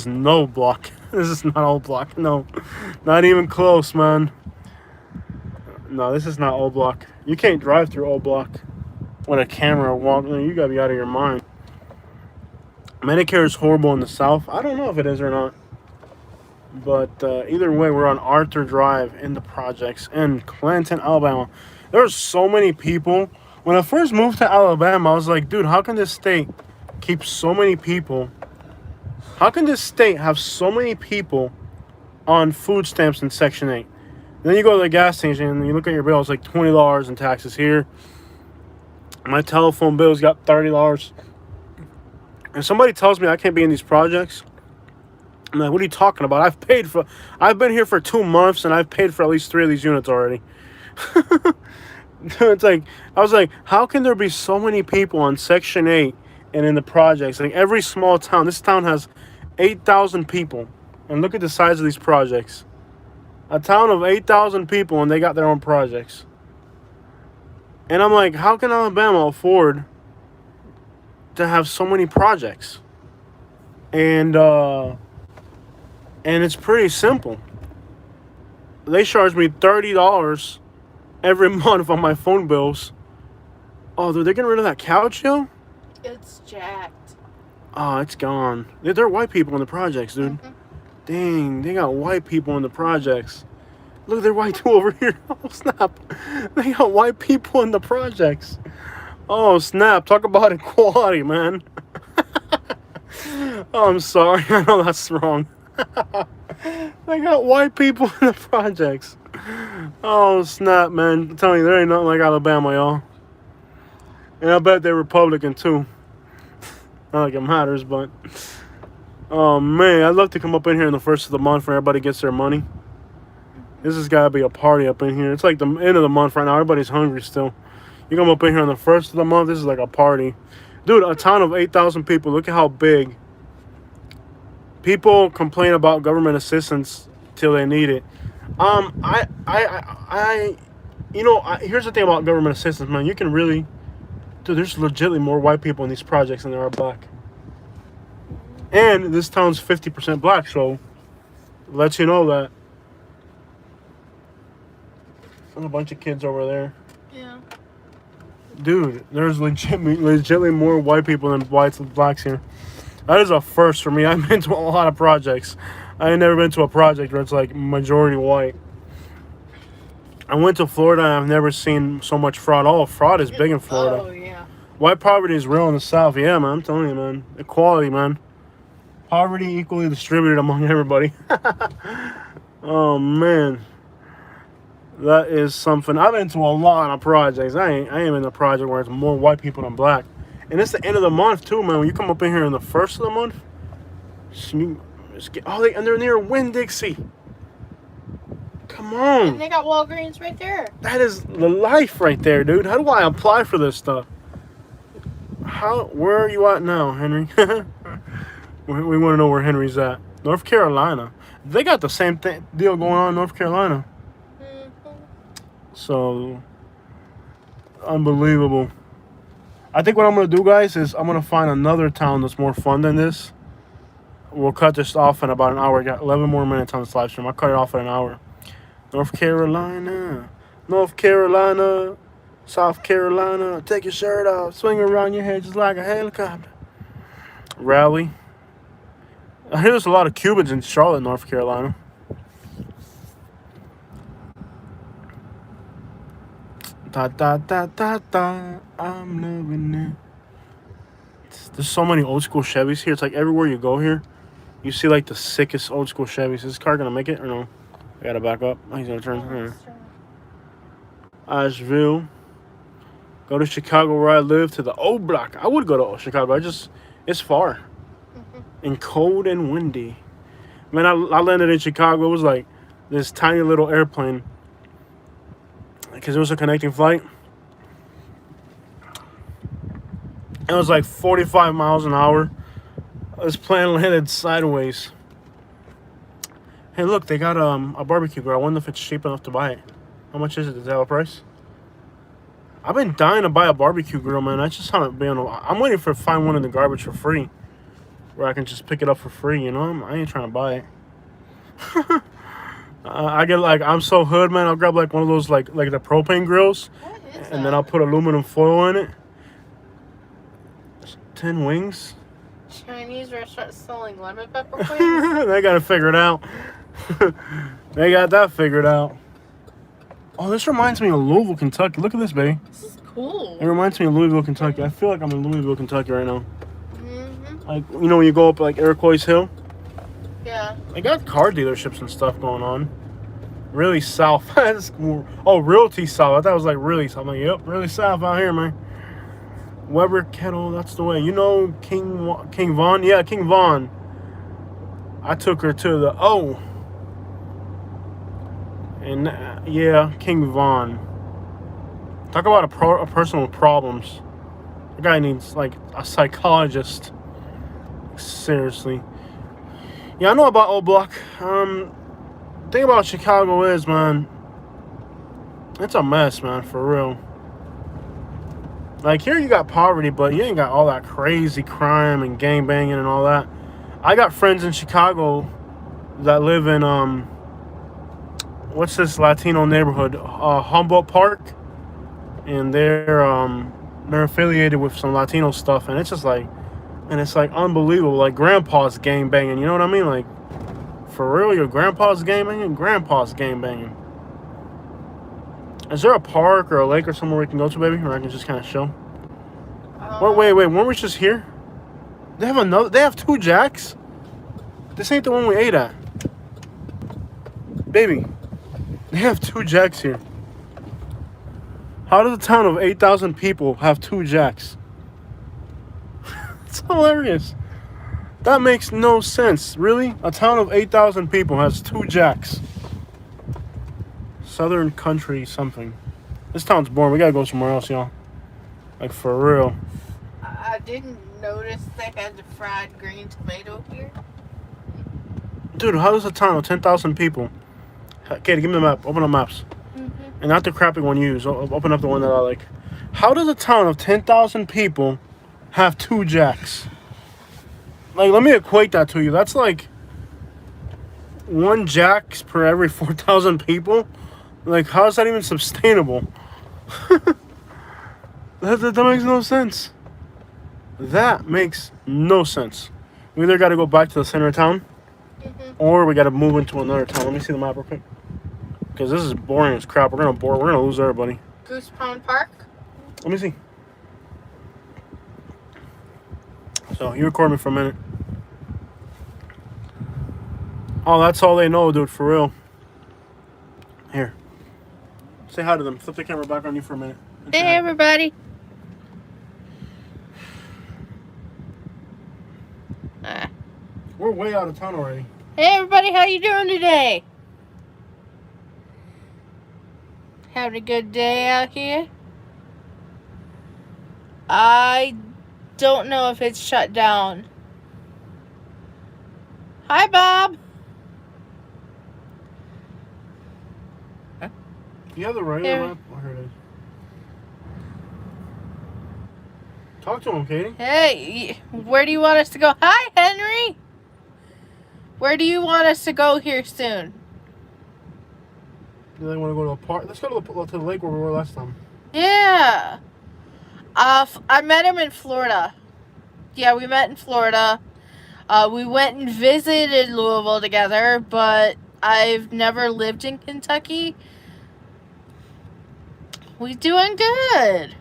no block. This is not old block. No, not even close, man. No, this is not O Block. You can't drive through O Block with a camera walking. You gotta be out of your mind. Medicare is horrible in the South. I don't know if it is or not. But either way, we're on Arthur Drive in the projects in Clanton, Alabama. There's so many people. When I first moved to Alabama, I was like, dude, how can this state keep so many people? How can this state have so many people on food stamps in Section 8? Then you go to the gas station and you look at your bill, it's like $20 in taxes here. My telephone bill's got $30. And somebody tells me I can't be in these projects. I'm like, what are you talking about? I've been here for 2 months and I've paid for at least 3 of these units already. It's like, I was like, how can there be so many people on Section 8 and in the projects? Like every small town, this town has 8,000 people. And look at the size of these projects. A town of 8,000 people and they got their own projects. And I'm like, how can Alabama afford to have so many projects? And it's pretty simple. They charge me $30 every month on my phone bills. Oh, they're getting rid of that couch, yo? It's jacked. Oh, it's gone. They're white people in the projects, dude. Mm-hmm. Dang, they got white people in the projects. Look, they're white too over here. Oh, snap. They got white people in the projects. Oh, snap. Talk about equality, man. Oh, I'm sorry. I know that's wrong. They got white people in the projects. Oh, snap, man. I'm telling you, there ain't nothing like Alabama, y'all. And I bet they're Republican, too. Not like it matters, but... Oh, man. I'd love to come up in here in the first of the month where everybody gets their money. This has got to be a party up in here. It's like the end of the month right now. Everybody's hungry still. You come up in here on the first of the month, this is like a party. Dude, a town of 8,000 people. Look at how big. People complain about government assistance till they need it. Here's the thing about government assistance, man. You can really, dude, there's legitimately more white people in these projects than there are black. And this town's 50% black, so lets you know that. There's a bunch of kids over there. Yeah. Dude, there's legitimately more white people than whites and blacks here. That is a first for me. I've been to a lot of projects. I ain't never been to a project where it's like majority white. I went to Florida and I've never seen so much fraud. Oh, fraud is big in Florida. Oh, yeah. White poverty is real in the South. Yeah, man, I'm telling you, man. Equality, man. Poverty equally distributed among everybody. Oh, man. That is something. I've been to a lot of projects. I ain't in a project where it's more white people than black. And it's the end of the month, too, man. When you come up in here in the first of the month, and they're near Winn-Dixie. Come on. And they got Walgreens right there. That is the life right there, dude. How do I apply for this stuff? Where are you at now, Henry? We want to know where Henry's at. North Carolina. They got the same deal going on in North Carolina. Mm-hmm. So, unbelievable. I think what I'm going to do, guys, is I'm going to find another town that's more fun than this. We'll cut this off in about an hour. We got 11 more minutes on this live stream. I'll cut it off in an hour. North Carolina, South Carolina. Take your shirt off. Swing around your head just like a helicopter. Raleigh. I hear there's a lot of Cubans in Charlotte, North Carolina. Da da da da da. I'm loving it. There's so many old school Chevys here. It's like everywhere you go here, you see like the sickest old school Chevys. Is this car gonna make it or no? I gotta back up. He's gonna turn. Asheville. Go to Chicago where I live to the O Block. I would go to Chicago. It's far. Mm-hmm. And cold and windy. Man, I landed in Chicago. It was like this tiny little airplane. Because it was a connecting flight. It was like 45 miles an hour. This plane landed sideways. Hey, look, they got a barbecue grill. I wonder if it's cheap enough to buy it. How much is it? Does it have a price? I've been dying to buy a barbecue grill, man. I just haven't been. I'm waiting to find one in the garbage for free, where I can just pick it up for free. You know, I ain't trying to buy it. I get like I'm so hood, man. I'll grab like one of those like the propane grills, What is and then that? I'll put aluminum foil in it. 10 wings. Chinese restaurant selling lemon pepper wings? They got it figured out. They got that figured out. Oh, this reminds me of Louisville, Kentucky. Look at this, baby. This is cool. It reminds me of Louisville, Kentucky. I feel like I'm in Louisville, Kentucky right now. Mm-hmm. Like, you know when you go up like Iroquois Hill? Yeah. They got car dealerships and stuff going on. Really south. Oh, Realty South. I thought it was like really south. I'm like, yep, really south out here, man. Weber Kettle, that's the way. You know King Von? Yeah, King Von. I took her to the and yeah, King Von. Talk about a person with problems. The guy needs like a psychologist. Seriously. Yeah, I know about Old Block. The thing about Chicago is, man, it's a mess, man, for real. Like, here you got poverty, but you ain't got all that crazy crime and gangbanging and all that. I got friends in Chicago that live in, what's this Latino neighborhood? Humboldt Park. And they're affiliated with some Latino stuff. And it's just like, unbelievable. Like, grandpa's gangbanging, you know what I mean? Like, for real, your grandpa's gangbanging? Grandpa's gangbanging. Is there a park or a lake or somewhere we can go to, baby? Where I can just kind of chill? Wait, weren't we just here? They have 2 Jacks? This ain't the one we ate at. Baby, they have 2 Jacks here. How does a town of 8,000 people have 2 Jacks? It's hilarious. That makes no sense. Really? A town of 8,000 people has 2 Jacks. Southern country something. This town's boring. We gotta go somewhere else, y'all. Like, for real. I didn't notice they had the fried green tomato here. Dude, how does a town of 10,000 people... Katie, give me the map. Open up maps. Mm-hmm. And not the crappy one you use. Open up the one that I like. How does a town of 10,000 people have 2 Jacks? Like, let me equate that to you. That's like 1 Jacks per every 4,000 people. Like, how is that even sustainable? that makes no sense. That makes no sense. We either got to go back to the center of town, or we got to move into another town. Let me see the map real quick. Because this is boring as crap. We're gonna lose everybody. Goose Pond Park? Let me see. So, you record me for a minute. Oh, that's all they know, dude, for real. Here. Say hi to them. Flip the camera back on you for a minute. Hey, everybody. We're way out of town already. Hey, everybody. How you doing today? Having a good day out here? I don't know if it's shut down. Hi, Bob. You have the regular map? Oh, here it is. Talk to him, Katie. Hey, where do you want us to go? Hi, Henry. Where do you want us to go here soon? Do they want to go to a park? Let's go to the lake where we were last time. Yeah. I met him in Florida. Yeah, we met in Florida. We went and visited Louisville together, but I've never lived in Kentucky. We doing good.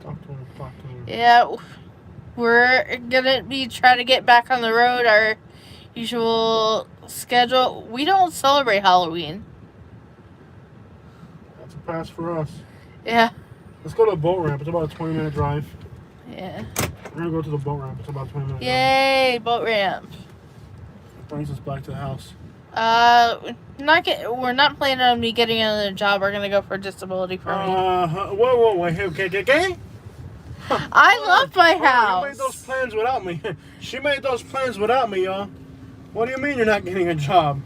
Talk to him. Yeah, we're gonna be trying to get back on the road, our usual schedule. We don't celebrate Halloween. That's a pass for us. Yeah. Let's go to the boat ramp. It's about a 20-minute drive. Yeah. We're gonna go to the boat ramp. It's about a 20-minute drive. Yay, boat ramp. Brings us back to the house. We're not planning on me getting another job. We're gonna go for disability for me. Whoa, wait, okay. I love my house. You made those plans without me. She made those plans without me, y'all. What do you mean you're not getting a job?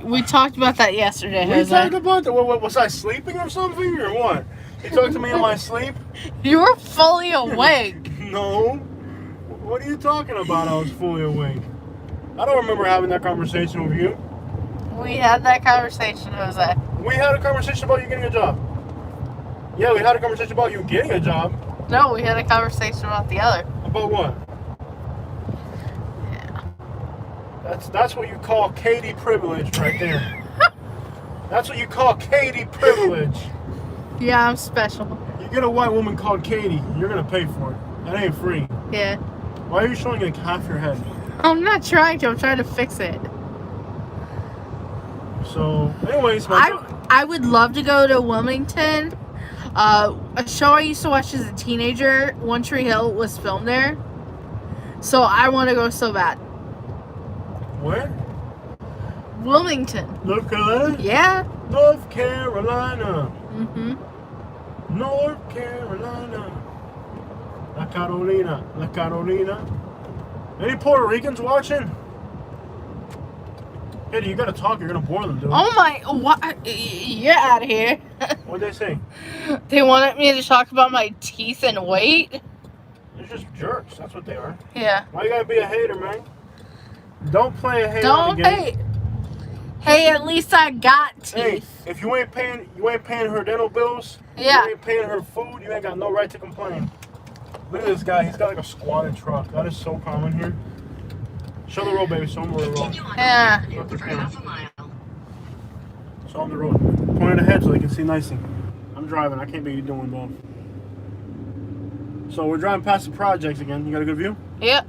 We talked about that yesterday. We talked about that. What, was I sleeping or something, or what? You talked to me in my sleep? You were fully awake. No. What are you talking about? I was fully awake. I don't remember having that conversation with you. We had that conversation, Jose. We had a conversation about you getting a job. Yeah, we had a conversation about you getting a job. No, we had a conversation about the other. About what? Yeah. That's what you call Katie privilege right there. That's what you call Katie privilege. Yeah, I'm special. You get a white woman called Katie, you're gonna pay for it. That ain't free. Yeah. Why are you showing like half your head? I'm not trying to. I'm trying to fix it. So, anyways, I would love to go to Wilmington. A show I used to watch as a teenager, One Tree Hill, was filmed there. So I want to go so bad. Where? Wilmington. North Carolina? Yeah. North Carolina. Mm-hmm. North Carolina. La Carolina. La Carolina. Any Puerto Ricans watching? Hey, you gotta talk, you're gonna bore them, dude. Oh my, what? You're out of here. What'd they say? They wanted me to talk about my teeth and weight. They're just jerks, that's what they are. Yeah. Why you gotta be a hater, man? Don't play a hater. Don't hate. Hey, at least I got teeth. Hey, if you ain't paying her dental bills, Yeah. you ain't paying her food, you ain't got no right to complain. Look at this guy, he's got like a squatted truck. That is so common here. Show the road, baby. Show him the road. Yeah. Show him the road. Point it ahead so they can see nicely. I'm driving. I can't be doing both. So we're driving past the projects again. You got a good view? Yep.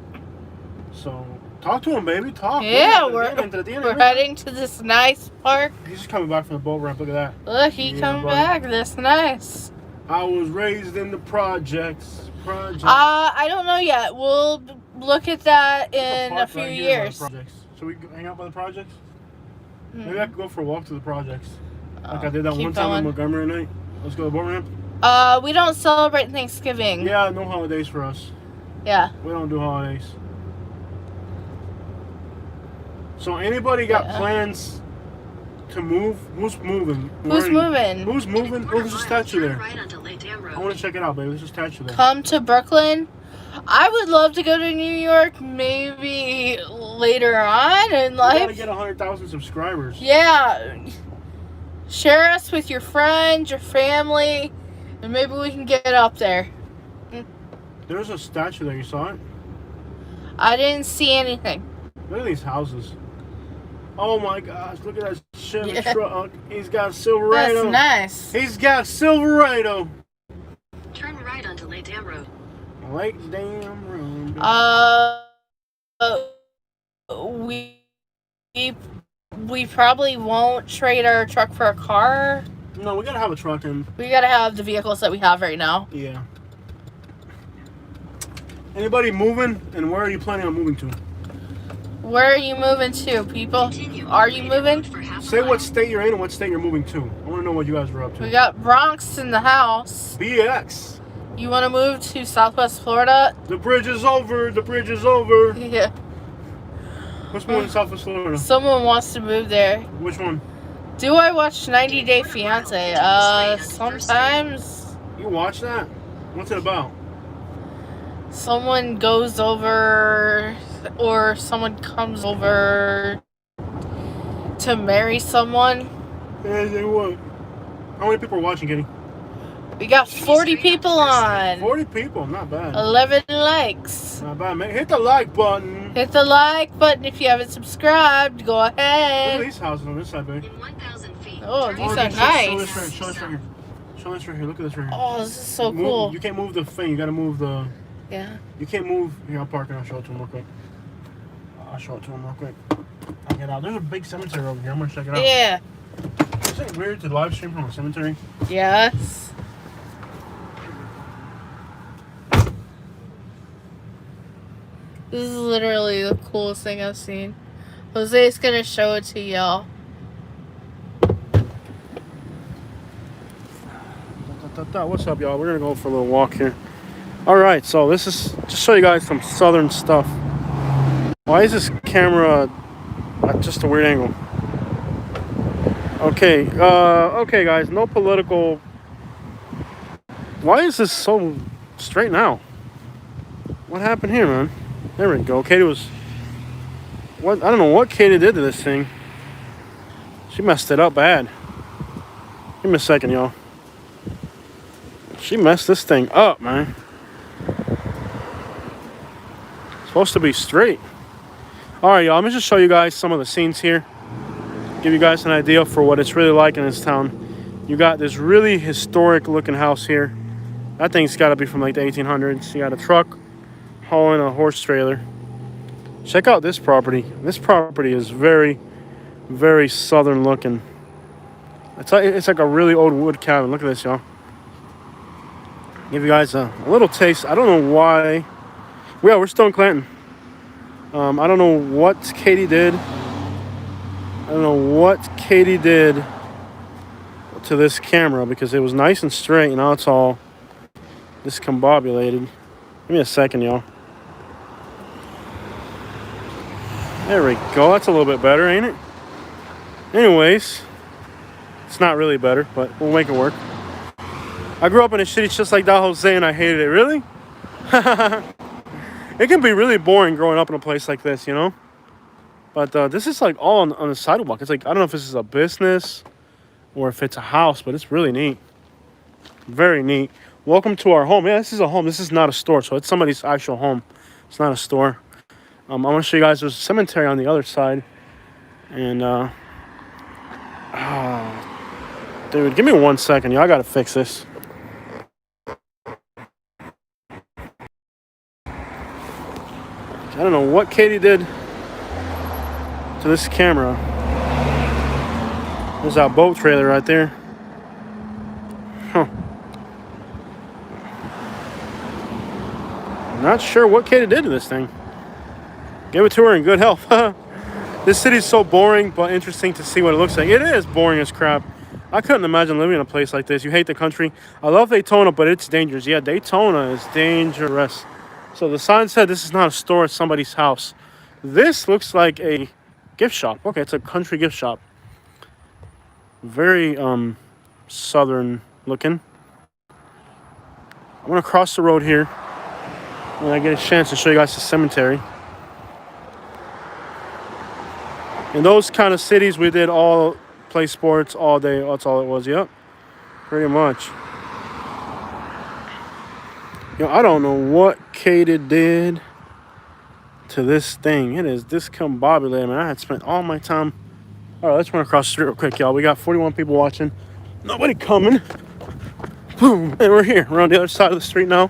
So talk to him, baby. Talk. Yeah, we're heading to this nice park. He's just coming back from the boat ramp. Look at that. Look, he come back. That's nice. I was raised in the projects. I don't know yet. We'll look at that in a few years. So we hang out by the projects? Maybe I could go for a walk to the projects. Like I did that one time going. in Montgomery night. Let's go to the boat ramp. We don't celebrate Thanksgiving. Yeah, no holidays for us. Yeah. We don't do holidays. So anybody got plans to move? Who's moving? Who's moving? Who's moving? Oh, there's a statue there. I want to check it out, baby. There's a statue there. Come to Brooklyn. I would love to go to New York maybe later on in life. You gotta get 100,000 subscribers. Yeah. Share us with your friends, your family, and maybe we can get up there. There's a statue there. You saw it? I didn't see anything. Look at these houses. Oh my gosh, look at that Chevy truck. He's got Silverado. That's nice. He's got Silverado. Turn right onto Lake Dam Road. Lake Dam Road. We probably won't trade our truck for a car. No, we gotta have a truck and we gotta have the vehicles that we have right now. Yeah. Anybody moving? And where are you planning on moving to? Where are you moving to, people? Are you moving? Say what state you're in and what state you're moving to. I want to know what you guys are up to. We got Bronx in the house. BX. You want to move to Southwest Florida? The bridge is over. The bridge is over. Yeah. What's moving in Southwest Florida? Someone wants to move there. Which one? Do I watch 90 Day Fiancé? Sometimes. You watch that? What's it about? Someone goes over, or someone comes over to marry someone. Yeah, they what? How many people are watching, Kitty? We got 40 people on. 40 people, not bad. 11 likes. Not bad, man. Hit the like button. Hit the like button if you haven't subscribed. Go Look ahead. at these houses on this side, baby. In 1,000 feet. Oh, these are Show nice. this right, show this right here. Show this right here. Look at this right here. Oh, this is so Move- cool. You can't move the thing. You gotta move the... Yeah. You can't move... Here, I'll park and I'll show it to him real quick. I'll show it to him real quick. I'll get out. There's a big cemetery over here. I'm gonna check it out. Yeah. Isn't it weird to live stream from a cemetery? Yes. This is literally the coolest thing I've seen. Jose's gonna show it to y'all. What's up, y'all? We're gonna go for a little walk here. Alright, so this is just show you guys some southern stuff. Why is this camera at just a weird angle? Okay, okay guys, no political. Why is this so straight now? What happened here, man? There we go. Katie was What, I don't know what Katie did to this thing. She messed it up bad. Give me a second, y'all. She messed this thing up, man. It's supposed to be straight. All right, y'all. Let me just show you guys some of the scenes here. Give you guys an idea for what it's really like in this town. You got this really historic looking house here. That thing's got to be from like the 1800s. You got a truck hauling a horse trailer. Check out this property. This property is very, very southern looking. It's like a really old wood cabin. Look at this, y'all. Give you guys a little taste. I don't know why. Yeah, we're still in Clanton. I don't know what Katie did. I don't know what Katie did to this camera because it was nice and straight. Now it's all discombobulated. Give me a second, y'all. There we go. That's a little bit better, ain't it? Anyways, it's not really better, but we'll make it work. I grew up in a city just like that, Jose, and I hated it. Really? It can be really boring growing up in a place like this, you know? But this is like all on the sidewalk. It's like, I don't know if this is a business or if it's a house, but it's really neat. Very neat. Welcome to our home. Yeah, this is a home. This is not a store, so it's somebody's actual home. It's not a store. I want to show you guys there's a cemetery on the other side. And, dude, give me 1 second. Y'all got to fix this. I don't know what Katie did to this camera. There's that boat trailer right there. Huh. Not sure what Katie did to this thing. Give it to her in good health. This city's so boring, but interesting to see what it looks like. It is boring as crap. I couldn't imagine living in a place like this. You hate the country. I love Daytona, but it's dangerous. Yeah, Daytona is dangerous. So the sign said this is not a store, it's somebody's house. This looks like a gift shop. Okay, it's a country gift shop. Very southern looking. I'm gonna cross the road here when I get a chance to show you guys the cemetery. In those kind of cities, we did all play sports all day. That's all it was. Yep, pretty much. Yo, I don't know what Katie did to this thing. It is discombobulated, man. I had spent all my time. All right, let's run across the street real quick, y'all. We got 41 people watching. Nobody coming. Boom. And we're here. We're on the other side of the street now.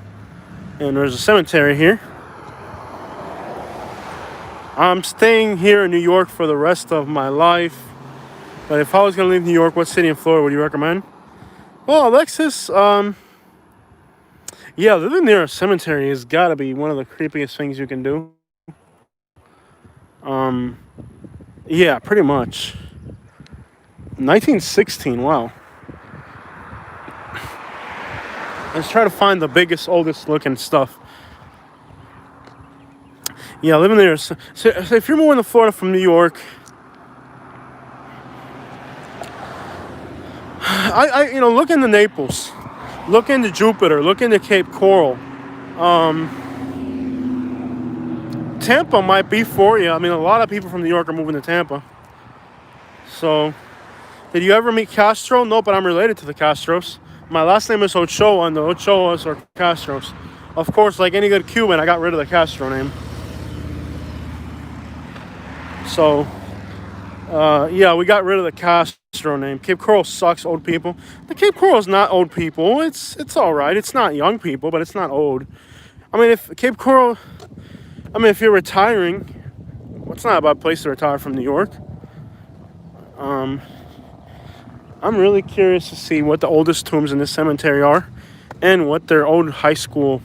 And there's a cemetery here. I'm staying here in New York for the rest of my life. But if I was going to leave New York, what city in Florida would you recommend? Well, Alexis, yeah, living near a cemetery has got to be one of the creepiest things you can do. Yeah, pretty much. 1916, wow. Let's try to find the biggest, oldest looking stuff. Yeah, living there. So if you're moving to Florida from New York, look into Naples, look into Jupiter, look into Cape Coral. Tampa might be for you. I mean, a lot of people from New York are moving to Tampa. So, did you ever meet Castro? No, but I'm related to the Castros. My last name is Ochoa, and the Ochoas are Castros. Of course, like any good Cuban, I got rid of the Castro name. So, yeah, we got rid of the Castro name. Cape Coral sucks, old people. The Cape Coral is not old people. It's all right. It's not young people, but it's not old. I mean, if you're retiring, it's not a bad place to retire from New York. I'm really curious to see what the oldest tombs in this cemetery are and what their old high school.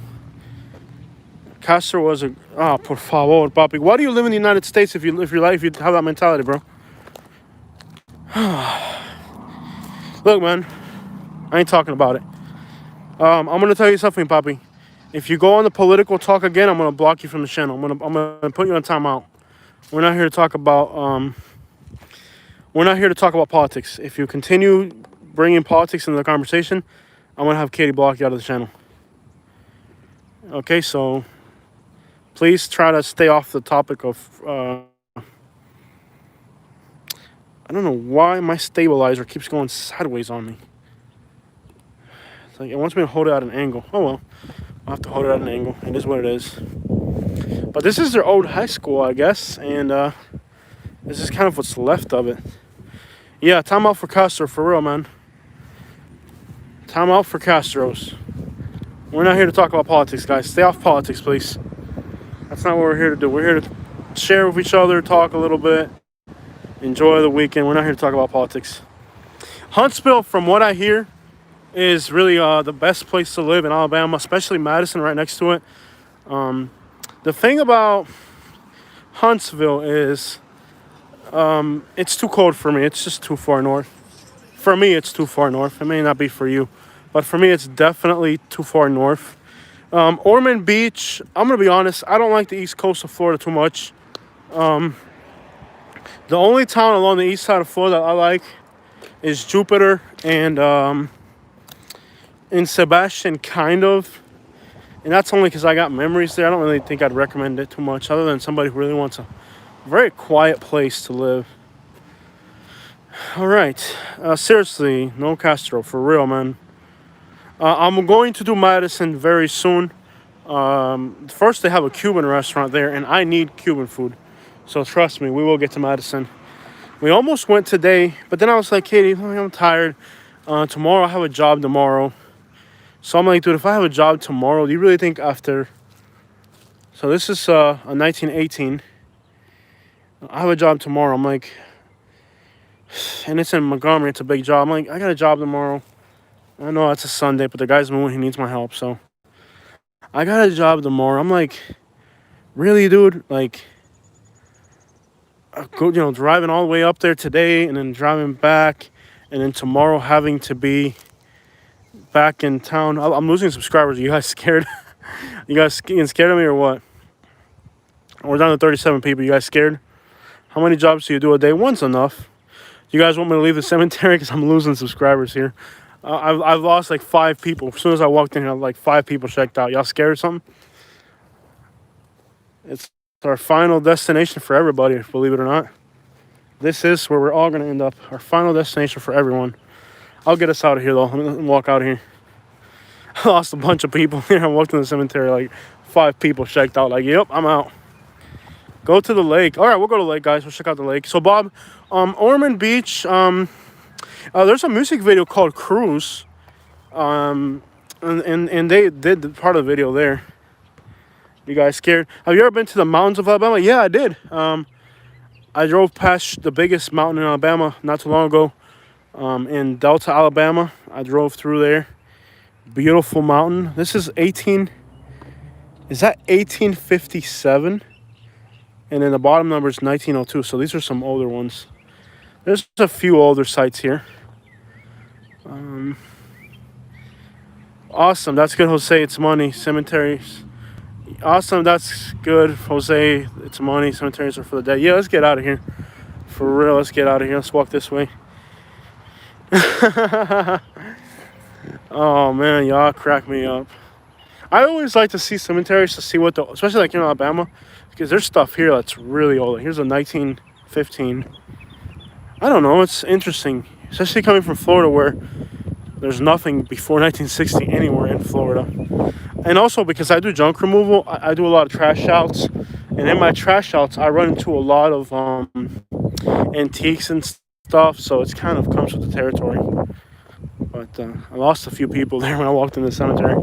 Castro was por favor, papi. Why do you live in the United States if you have that mentality, bro? Look, man, I ain't talking about it. I'm gonna tell you something, papi. If you go on the political talk again, I'm gonna block you from the channel. I'm gonna put you on timeout. We're not here to talk about politics. If you continue bringing politics into the conversation, I'm gonna have Katie block you out of the channel. Okay, so please try to stay off the topic of I don't know why my stabilizer keeps going sideways on me. It's like it wants me to hold it at an angle. Oh well, I'll have to hold it at an angle. It is what it is. But this is their old high school, I guess, and this is kind of what's left of it. Yeah, time out for Castro, for real, man. Time out for Castro's. We're not here to talk about politics, guys. Stay off politics, please. That's not what we're here to do. We're here to share with each other, talk a little bit, enjoy the weekend. We're not here to talk about politics. Huntsville, from what I hear, is really the best place to live in Alabama, especially Madison, right next to it. The thing about Huntsville is it's too cold for me. It's just too far north. For me, it's too far north. It may not be for you, but for me, it's definitely too far north. Ormond Beach, I'm going to be honest, I don't like the east coast of Florida too much. The only town along the east side of Florida I like is Jupiter and in Sebastian, kind of. And that's only because I got memories there. I don't really think I'd recommend it too much, other than somebody who really wants a very quiet place to live. All right. Seriously, no Castro, for real, man. I'm going to do Madison very soon. First, they have a Cuban restaurant there, and I need Cuban food. So trust me, we will get to Madison. We almost went today, but then I was like, Katie, I'm tired. Tomorrow, I have a job tomorrow. So I'm like, dude, if I have a job tomorrow, do you really think after... So this is a 1918. I have a job tomorrow. I'm like... And it's in Montgomery. It's a big job. I'm like, I got a job tomorrow. I know it's a Sunday, but the guy's moving. He needs my help, so... I got a job tomorrow. I'm like, really, dude? Like, driving all the way up there today and then driving back, and then tomorrow having to be back in town. I'm losing subscribers. Are you guys scared? You guys getting scared of me or what? We're down to 37 people. You guys scared? How many jobs do you do a day? One's enough. You guys want me to leave the cemetery because I'm losing subscribers here? I've lost like 5 people. As soon as I walked in here, like 5 people checked out. Y'all scared or something? It's our final destination for everybody, believe it or not. This is where we're all going to end up. Our final destination for everyone. I'll get us out of here, though. Let me walk out of here. I lost a bunch of people here. I walked in the cemetery, like 5 people checked out. Like, yep, I'm out. Go to the lake. All right, we'll go to the lake, guys. We'll check out the lake. So, Bob, Ormond Beach, there's a music video called Cruise. And they did part of the video there. You guys scared? Have you ever been to the mountains of Alabama? Yeah, I did. I drove past the biggest mountain in Alabama not too long ago. In Delta, Alabama. I drove through there. Beautiful mountain. This is 1857? And then the bottom number is 1902. So these are some older ones. There's a few older sites here. Awesome. That's good, Jose. It's money. Cemeteries. Awesome. That's good, Jose. It's money. Cemeteries are for the dead. Yeah, let's get out of here. For real, let's get out of here. Let's walk this way. Oh, man. Y'all crack me up. I always like to see cemeteries to see what the... Especially like in Alabama. Because there's stuff here that's really old. Here's a 1915. I don't know. It's interesting. Especially coming from Florida where there's nothing before 1960 anywhere in Florida. And also because I do junk removal, I do a lot of trash outs. And in my trash outs, I run into a lot of antiques and stuff. So it's kind of comes with the territory. But I lost a few people there when I walked in the cemetery.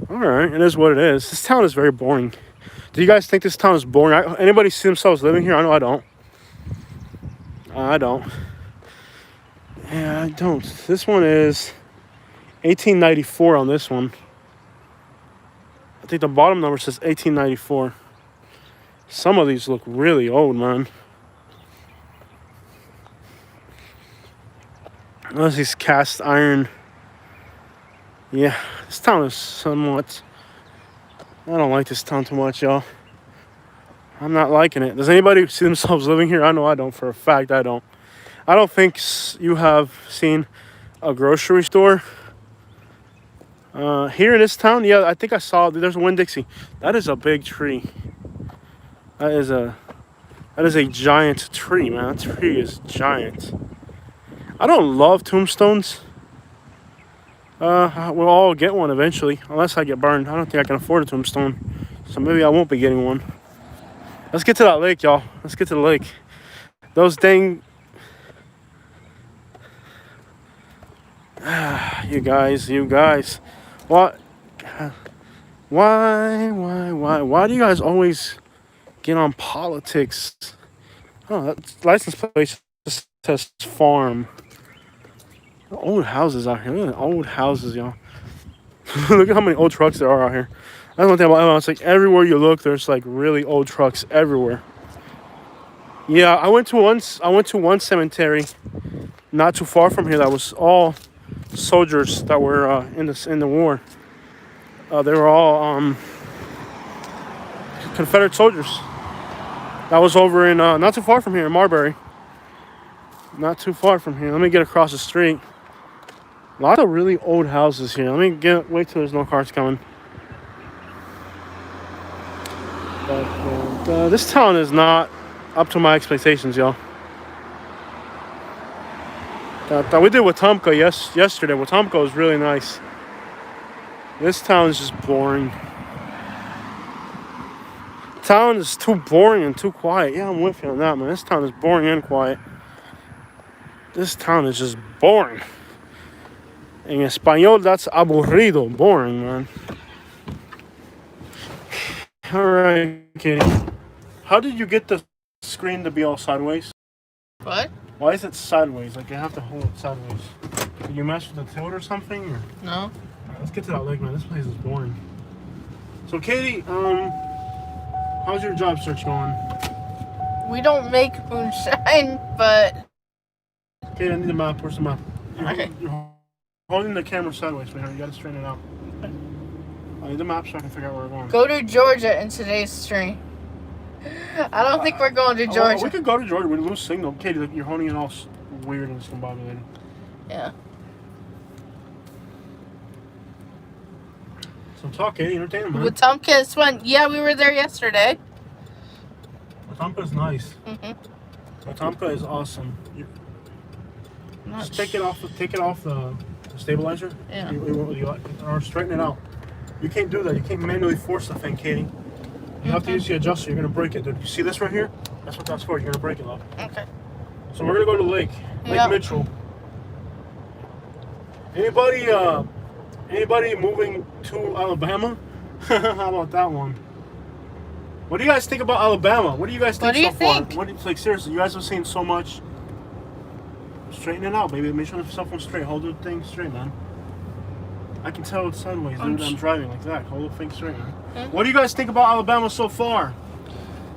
All right. It is what it is. This town is very boring. Do you guys think this town is boring? Anybody see themselves living here? I know I don't. I don't. Yeah, I don't. This one is 1894 on this one. I think the bottom number says 1894. Some of these look really old, man. Unless these cast iron. Yeah, this town is somewhat... I don't like this town too much, y'all. I'm not liking it. Does anybody see themselves living here? I know I don't. For a fact, I don't. I don't think you have seen a grocery store here in this town. Yeah, I think I saw. There's a Winn-Dixie. That is a big tree. That is a That is a giant tree, man. That tree is giant. I don't love tombstones. We'll all get one eventually, unless I get burned. I don't think I can afford a tombstone, so maybe I won't be getting one. Let's get to that lake, y'all. Let's get to the lake. Those dang... you guys. What? Why do you guys always get on politics? Oh, that license plate just says farm. Old houses out here. Look at the old houses, y'all. Look at how many old trucks there are out here. That's one thing about Alabama. It's like everywhere you look, there's like really old trucks everywhere. Yeah, I went to one cemetery not too far from here that was all soldiers that were in the war. They were all Confederate soldiers. That was over in not too far from here in Marbury. Not too far from here. Let me get across the street. A lot of really old houses here. Let me wait till there's no cars coming. But this town is not up to my expectations, y'all. We did Wetumpka yesterday. Wetumpka was really nice. This town is just boring. Town is too boring and too quiet. Yeah, I'm with you on that, man. This town is boring and quiet. This town is just boring. In Espanol, that's aburrido. Boring, man. Alright, Kitty. How did you get the screen to be all sideways? What? Why is it sideways? Like, you have to hold it sideways. Did you mess with the tilt or something? Or? No. Alright, let's get to that lake, man. This place is boring. So, Katie, how's your job search going? We don't make moonshine, but... Katie, I need the map. Where's the map? Okay. You're holding the camera sideways, sweetheart. You gotta straighten it out. I need the map so I can figure out where we're going. Go to Georgia in today's stream. I don't think we're going to Georgia. We could go to Georgia. We lose signal. Katie, like, you're holding it all weird and discombobulated. Yeah. So talk, Katie. Entertain them, man. Wetumpka went. Yeah, we were there yesterday. Wetumpka is nice. Wetumpka is awesome. Just take it off the stabilizer. Yeah. Or straighten it out. You can't do that. You can't manually force the thing, Katie. You have to use the adjuster. You're gonna break it, dude. You see this right here? That's what that's for. You're gonna break it, love. Okay. So we're gonna go to Lake Mitchell. Anybody moving to Alabama? How about that one? What do you guys think about Alabama? What do you guys think so far? What do you think? Like, seriously, you guys have seen so much. Straighten it out, baby. Make sure the cell phone's straight. Hold the thing straight, man. I can tell it's sideways, dude. I'm driving like that. Hold the thing straight, man. What do you guys think about Alabama so far?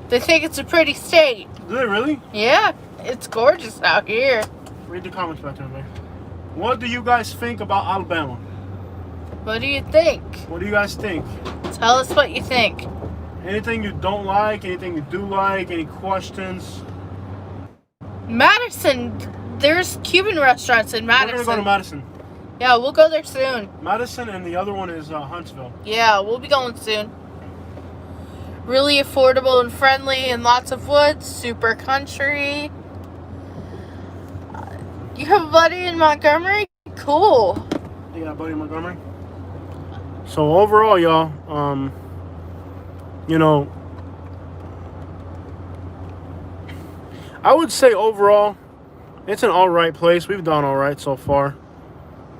They think it's a pretty state. Do they really? Yeah, it's gorgeous out here. Read the comments back there, baby. What do you guys think about Alabama? What do you think? What do you guys think? Tell us what you think. Anything you don't like? Anything you do like? Any questions? Madison, there's Cuban restaurants in Madison. We're gonna go to Madison. Yeah, we'll go there soon. Madison, and the other one is Huntsville. Yeah, we'll be going soon. Really affordable and friendly and lots of woods, super country. You have a buddy in Montgomery? Cool. You got a buddy in Montgomery? So overall, y'all, you know, I would say overall, it's an alright place. We've done alright so far.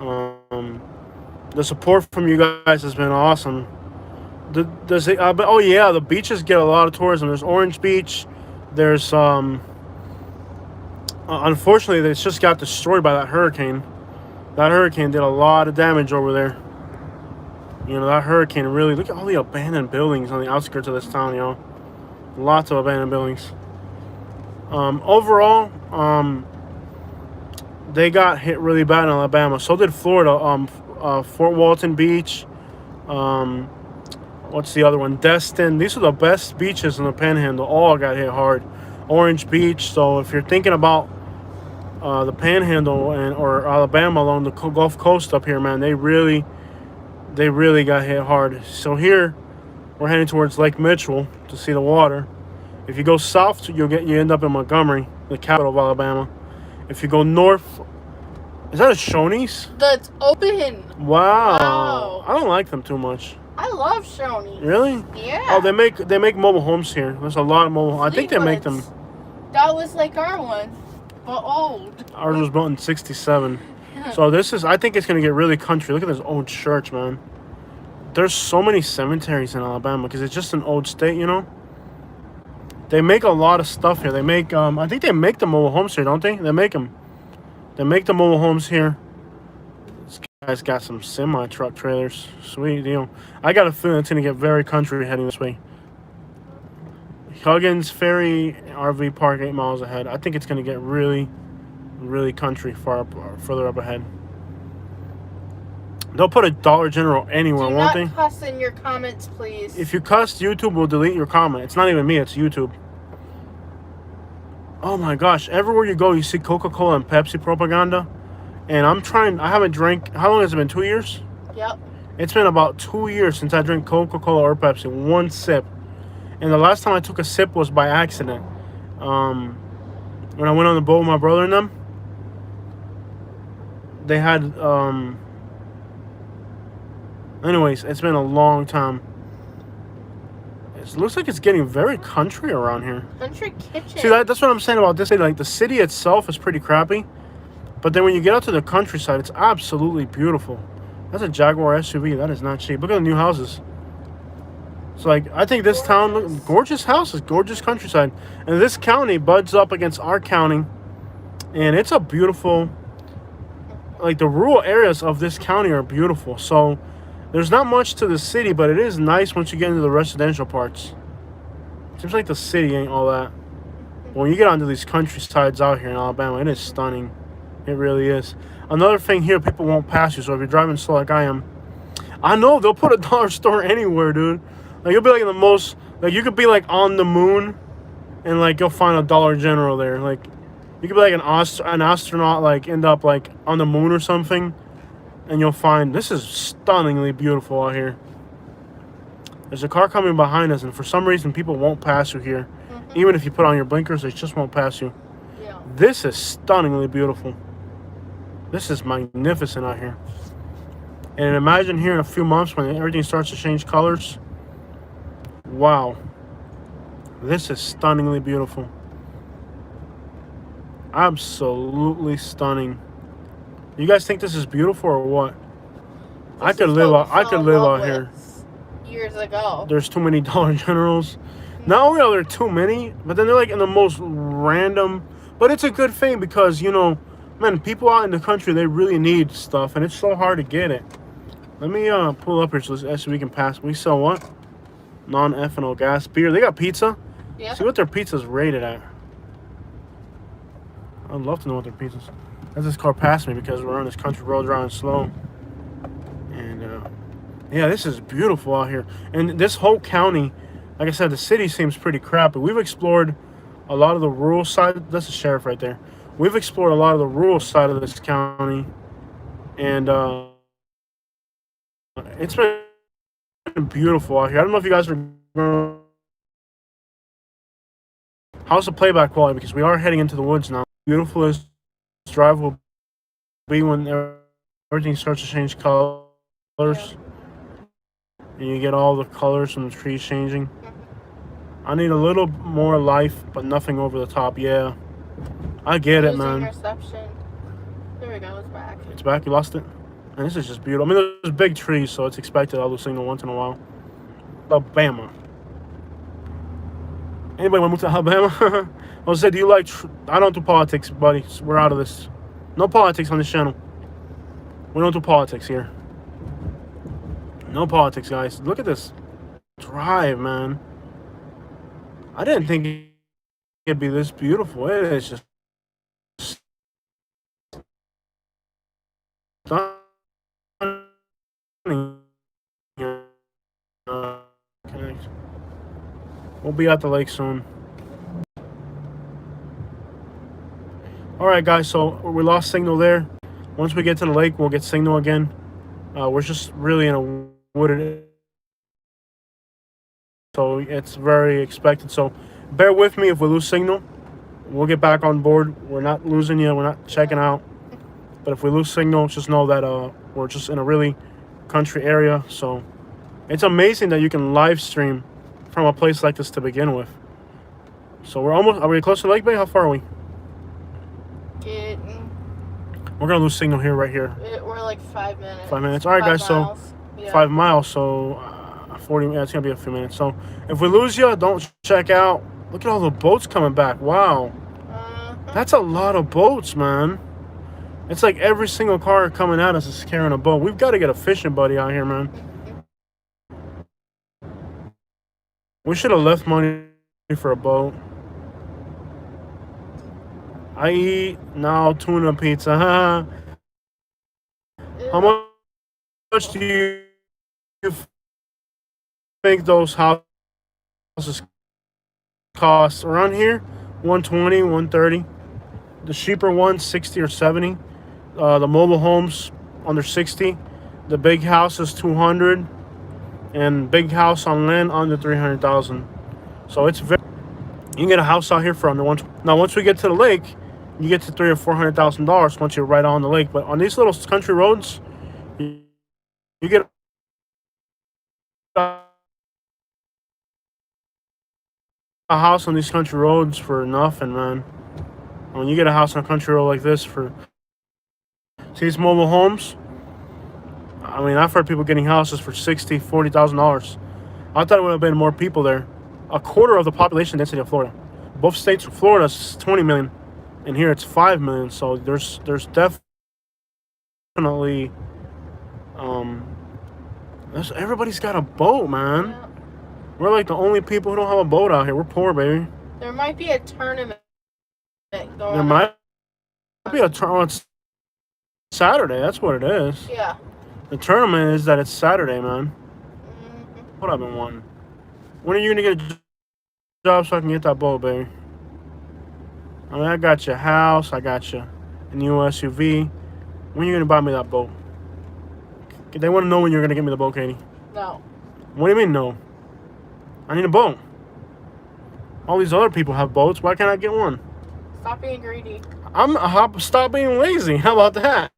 The support from you guys has been awesome. Oh yeah, the beaches get a lot of tourism. There's Orange Beach. There's unfortunately, they just got destroyed by that hurricane. That hurricane did a lot of damage over there. You know, that hurricane really... Look at all the abandoned buildings on the outskirts of this town, y'all. Lots of abandoned buildings. Overall, they got hit really bad in Alabama. So did Florida. Fort Walton Beach. What's the other one? Destin. These are the best beaches in the Panhandle. All got hit hard. Orange Beach. So if you're thinking about the Panhandle or Alabama along the Gulf Coast up here, man, they really got hit hard. So here, we're heading towards Lake Mitchell to see the water. If you go south, you end up in Montgomery, the capital of Alabama. If you go north, is that a Shoney's? That's open. Wow. Wow. I don't like them too much. I love Shoney's. Really? Yeah. Oh, they make mobile homes here. There's a lot of mobile. I think they make them. That was like our one, but old. Ours was built in '67. So I think it's gonna get really country. Look at this old church, man. There's so many cemeteries in Alabama because it's just an old state, you know. They make a lot of stuff here. They make, I think they make the mobile homes here, don't they? They make them. They make the mobile homes here. This guy's got some semi-truck trailers. Sweet deal. I got a feeling it's gonna get very country heading this way. Huggins Ferry RV Park 8 miles ahead. I think it's gonna get really, really country further up ahead. They'll put a Dollar General anywhere, won't they? Do not cuss in your comments, please. If you cuss, YouTube will delete your comment. It's not even me, it's YouTube. Oh my gosh, everywhere you go, you see Coca-Cola and Pepsi propaganda. And I haven't drank, how long has it been, 2 years? Yep. It's been about 2 years since I drank Coca-Cola or Pepsi, one sip. And the last time I took a sip was by accident. When I went on the boat with my brother and them, they had, anyways, it's been a long time. It looks like it's getting very country around here. Country kitchen. See, that's what I'm saying about this city. Like, the city itself is pretty crappy. But then when you get out to the countryside, it's absolutely beautiful. That's a Jaguar SUV. That is not cheap. Look at the new houses. So, like, I think this town, gorgeous houses, gorgeous countryside. And this county buds up against our county. And it's a beautiful, like, the rural areas of this county are beautiful. So, there's not much to the city, but it is nice once you get into the residential parts. Seems like the city ain't all that. But when you get onto these countrysides out here in Alabama, it is stunning. It really is. Another thing here, people won't pass you. So if you're driving slow like I am, I know they'll put a dollar store anywhere, dude. Like, you'll be like in the most, like, you could be like on the moon, and like you'll find a Dollar General there. Like, you could be like an astronaut, like end up like on the moon or something, and you'll find this is stunningly beautiful out here. There's a car coming behind us, and for some reason people won't pass you here. Even if you put on your blinkers, they just won't pass you. Yeah. This is stunningly beautiful. This is magnificent out here. And imagine here in a few months when everything starts to change colors. Wow. This is stunningly beautiful. Absolutely stunning. You guys think this is beautiful or what? I could live out here. Years ago. There's too many Dollar Generals. Not only are there too many, but then they're like in the most random. But it's a good thing because, you know, man, people out in the country, they really need stuff, and it's so hard to get it. Let me pull up here so we can pass. We sell what? Non-ethanol gas beer. They got pizza. Yeah. See what their pizza's rated at. I'd love to know what their pizza's. As this car passed me because we're on this country road driving slow. And yeah, this is beautiful out here. And this whole county, like I said, the city seems pretty crappy. We've explored a lot of the rural side. That's the sheriff right there. We've explored a lot of the rural side of this county, and it's been beautiful out here. I don't know if you guys are. How's the playback quality? Because we are heading into the woods now. Beautiful this drive will be when everything starts to change colors, and you get all the colors from the trees changing. I need a little more life, but nothing over the top. Yeah, I get it, man. Reception. There we go. It's back. It's back. You lost it. And this is just beautiful. I mean, there's big trees, so it's expected I'll lose signal once in a while. Alabama. Anybody want to move to Alabama? I was say, do you like? I don't do politics, buddy. We're out of this. No politics on this channel. We don't do politics here. No politics, guys. Look at this drive, man. I didn't think it'd be this beautiful. It is just stunning. We'll be at the lake soon. Alright, guys, so we lost signal there. Once we get to the lake, we'll get signal again. We're just really in a wooded area, so it's very expected. So Bear with me if we lose signal. We'll get back on board. We're not losing you. We're not checking out. But if we lose signal, just know that we're just in a really country area. So it's amazing that you can live stream from a place like this to begin with. So are we close to Lake Bay? How far are we? We're going to lose signal here, right here. We're like 5 minutes. 5 minutes. All right, guys. Miles. So Yeah. 5 miles. So 40, yeah, it's going to be a few minutes. So if we lose you, don't check out. Look at all the boats coming back. Wow. That's a lot of boats, man. It's like every single car coming at us is carrying a boat. We've got to get a fishing buddy out here, man. We should have left money for a boat. I eat now tuna pizza. How much do you think those houses cost around here? 120, 130. The cheaper ones, 60 or 70. The mobile homes under 60. The big house is 200, and big house on land under 300,000. So it's very. You can get a house out here for under one. Now, once we get to the lake, you get to $300,000 or $400,000 once you're right on the lake. But on these little country roads, you get a house on these country roads for nothing, man. When you get a house on a country road like this for, see these mobile homes? I mean, I've heard people getting houses for $60,000, $40,000. I thought it would have been more people there. A quarter of the population density of Florida. Both states, Florida's 20 million, and here it's 5 million. So there's definitely, everybody's got a boat, man. Yeah. We're like the only people who don't have a boat out here. We're poor, baby. There might be a tournament going There on. might be a tournament. Saturday, that's what it is. Yeah. The tournament is that it's Saturday, man. Mm-hmm. What I've been wanting. When are you gonna get a job so I can get that boat, baby? I mean, I got your house, I got you a new SUV. When are you gonna buy me that boat? They want to know when you're gonna get me the boat, Katie. No. What do you mean, no? I need a boat. All these other people have boats. Why can't I get one? Stop being greedy. Stop being lazy. How about that?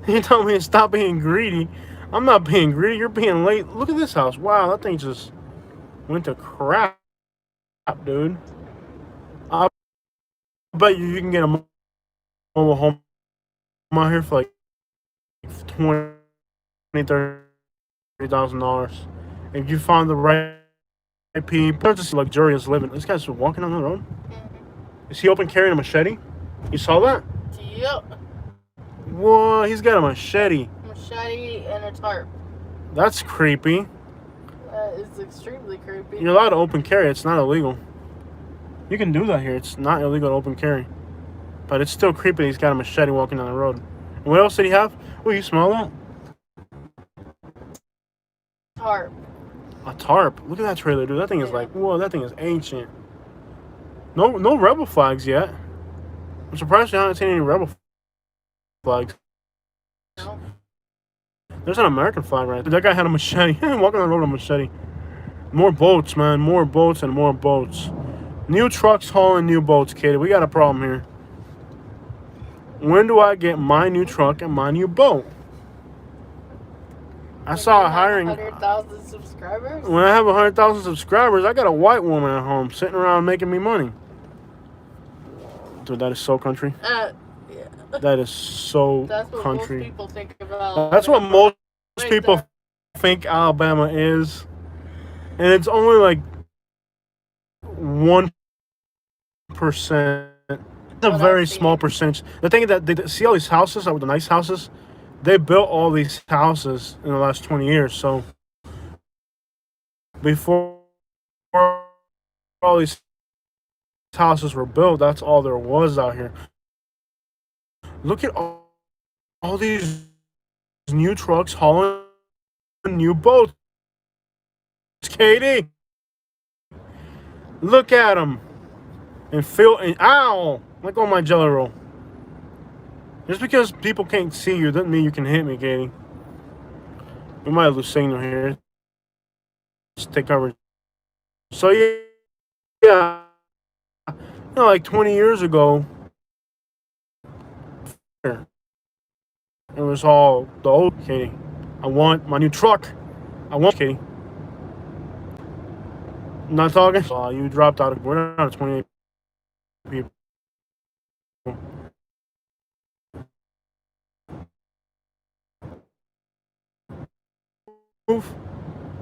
You told me to stop being greedy. I'm not being greedy. You're being late. Look at this house. Wow, that thing just went to crap, dude. I bet you can get a mobile home out here for like $20,000-$30,000 if you find the right people. That's just luxurious living. This guy's walking on the road. Is he open carrying a machete? You saw that? Yep. Whoa, he's got a machete. Machete and a tarp. That's creepy. That is extremely creepy. You're allowed to open carry. It's not illegal. You can do that here. It's not illegal to open carry. But it's still creepy. He's got a machete walking down the road. And what else did he have? Oh, you smell that? Tarp. A tarp. Look at that trailer, dude. That thing is like, whoa, that thing is ancient. No rebel flags yet. I'm surprised you haven't seen any rebel flags. No. There's an American flag right there. That guy had a machete. Walking on the road with a machete. More boats, man. More boats and more boats. New trucks hauling new boats, kid. We got a problem here. When do I get my new truck and my new boat? I saw hiring. 100,000 subscribers? When I have 100,000 subscribers, I got a white woman at home sitting around making me money. Dude, that is so country. Yeah. That is so That's what country. most people think about. That's what most Right people there. think Alabama is. And it's only like 1%. It's a What very I've seen. small percentage. The thing that they see all these houses, like with the nice houses, they built all these houses in the last 20 years. So before all these houses were built, that's all there was out here. Look at all these new trucks hauling new boats. Katie, look at them. And feel, and ow, let go of my jelly roll. Just because people can't see you doesn't mean you can hit me, Katie. We might lose signal here. Just take cover. So yeah, yeah, like 20 years ago, it was all the old Katie. I want my new truck. I want Katie. I'm not talking. You dropped out. We're down to 28 people.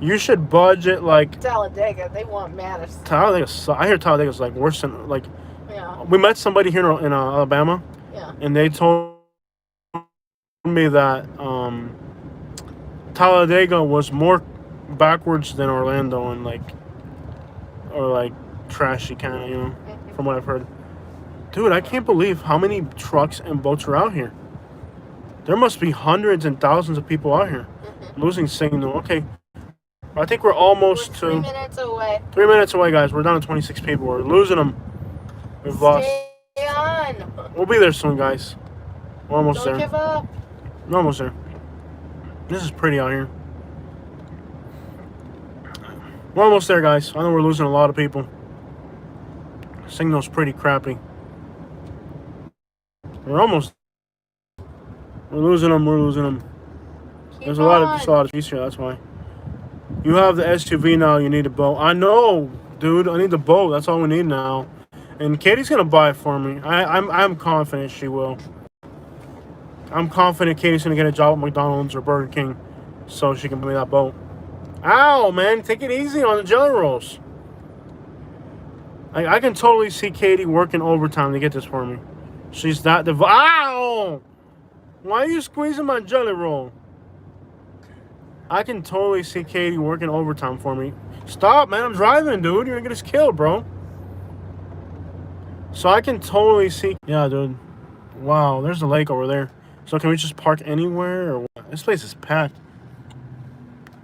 You should budget like Talladega, they want Madison. Talladega. I hear Talladega's like worse than like. Yeah. We met somebody here in Alabama, Yeah. and they told me that Talladega was more backwards than Orlando and like trashy kind of, from what I've heard. Dude, I can't believe how many trucks and boats are out here. There must be hundreds and thousands of people out here. Losing signal. Okay, I think we're almost We're 3 minutes away. 3 minutes away, guys. We're down to 26 people. We're losing them. We've lost. Stay on. We'll be there soon, guys. We're almost Don't there. give up. We're almost there. This is pretty out here. We're almost there, guys. I know we're losing a lot of people. Signal's pretty crappy. We're almost. We're losing them. We're losing them. There's a lot of trees here. That's why. You have the SUV now. You need a boat. I know, dude. I need the boat. That's all we need now. And Katie's gonna buy it for me. I'm confident she will. I'm confident Katie's gonna get a job at McDonald's or Burger King, so she can buy me that boat. Ow, man! Take it easy on the jelly rolls. I can totally see Katie working overtime to get this for me. She's that ow! Why are you squeezing my jelly roll? I can totally see Katie working overtime for me. Stop, man! I'm driving, dude. You're gonna get us killed, bro. So I can totally see. Yeah, dude. Wow, there's a lake over there. So can we just park anywhere or what? This place is packed.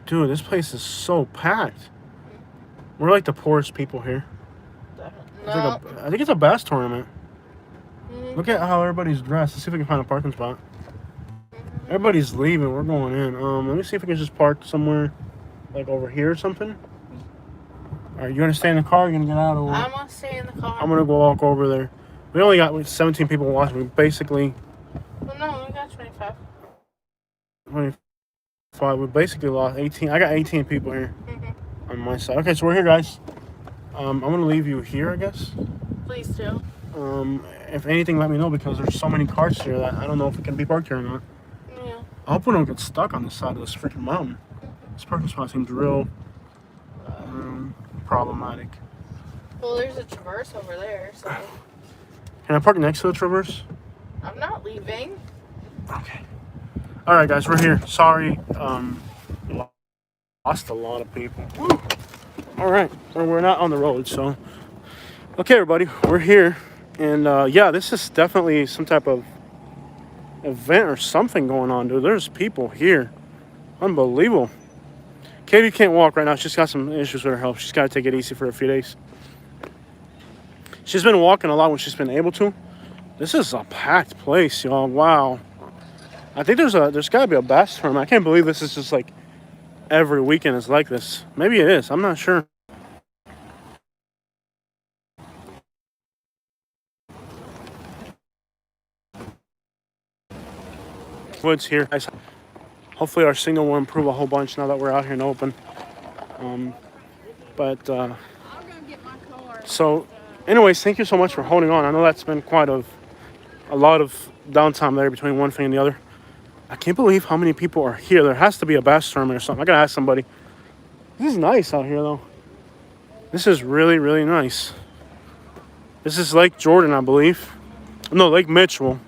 Dude, this place is so packed. We're like the poorest people here. No. I think it's a bass tournament. Look at how everybody's dressed. Let's see if we can find a parking spot. Everybody's leaving. We're going in. Let me see if we can just park somewhere like over here or something. All right, you want to stay in the car? Or you gonna get out of the way? I'm gonna stay in the car. I'm gonna go walk over there. We only got 17 people watching. We basically. Well, no, we got 25. 25. We basically lost 18. I got 18 people here on my side. Okay, so we're here, guys. I'm gonna leave you here, I guess. Please do. If anything, let me know because there's so many cars here that I don't know if it can be parked here or not. Yeah. I hope we don't get stuck on the side of this freaking mountain. This parking spot seems real problematic. Well, there's a traverse over there, so Can I park next to the traverse? I'm not leaving. Okay. All right, guys, we're here. Sorry, lost a lot of people. Woo. All right, well, we're not on the road, so okay, everybody, we're here, and yeah, this is definitely some type of event or something going on, dude. There's people here, unbelievable. Katie can't walk right now. She's got some issues with her health. She's got to take it easy for a few days. She's been walking a lot when she's been able to. This is a packed place, y'all. Wow. I think there's got to be a bass tournament. I can't believe this is just like every weekend is like this. Maybe it is. I'm not sure. Woods here. Hopefully our signal will improve a whole bunch now that we're out here in the open. So anyways, thank you so much for holding on. I know that's been quite a lot of downtime there between one thing and the other. I can't believe how many people are here. There has to be a bass tournament or something. I gotta ask somebody. This is nice out here though. This is really, really nice. This is Lake Jordan, I believe. No, Lake Mitchell.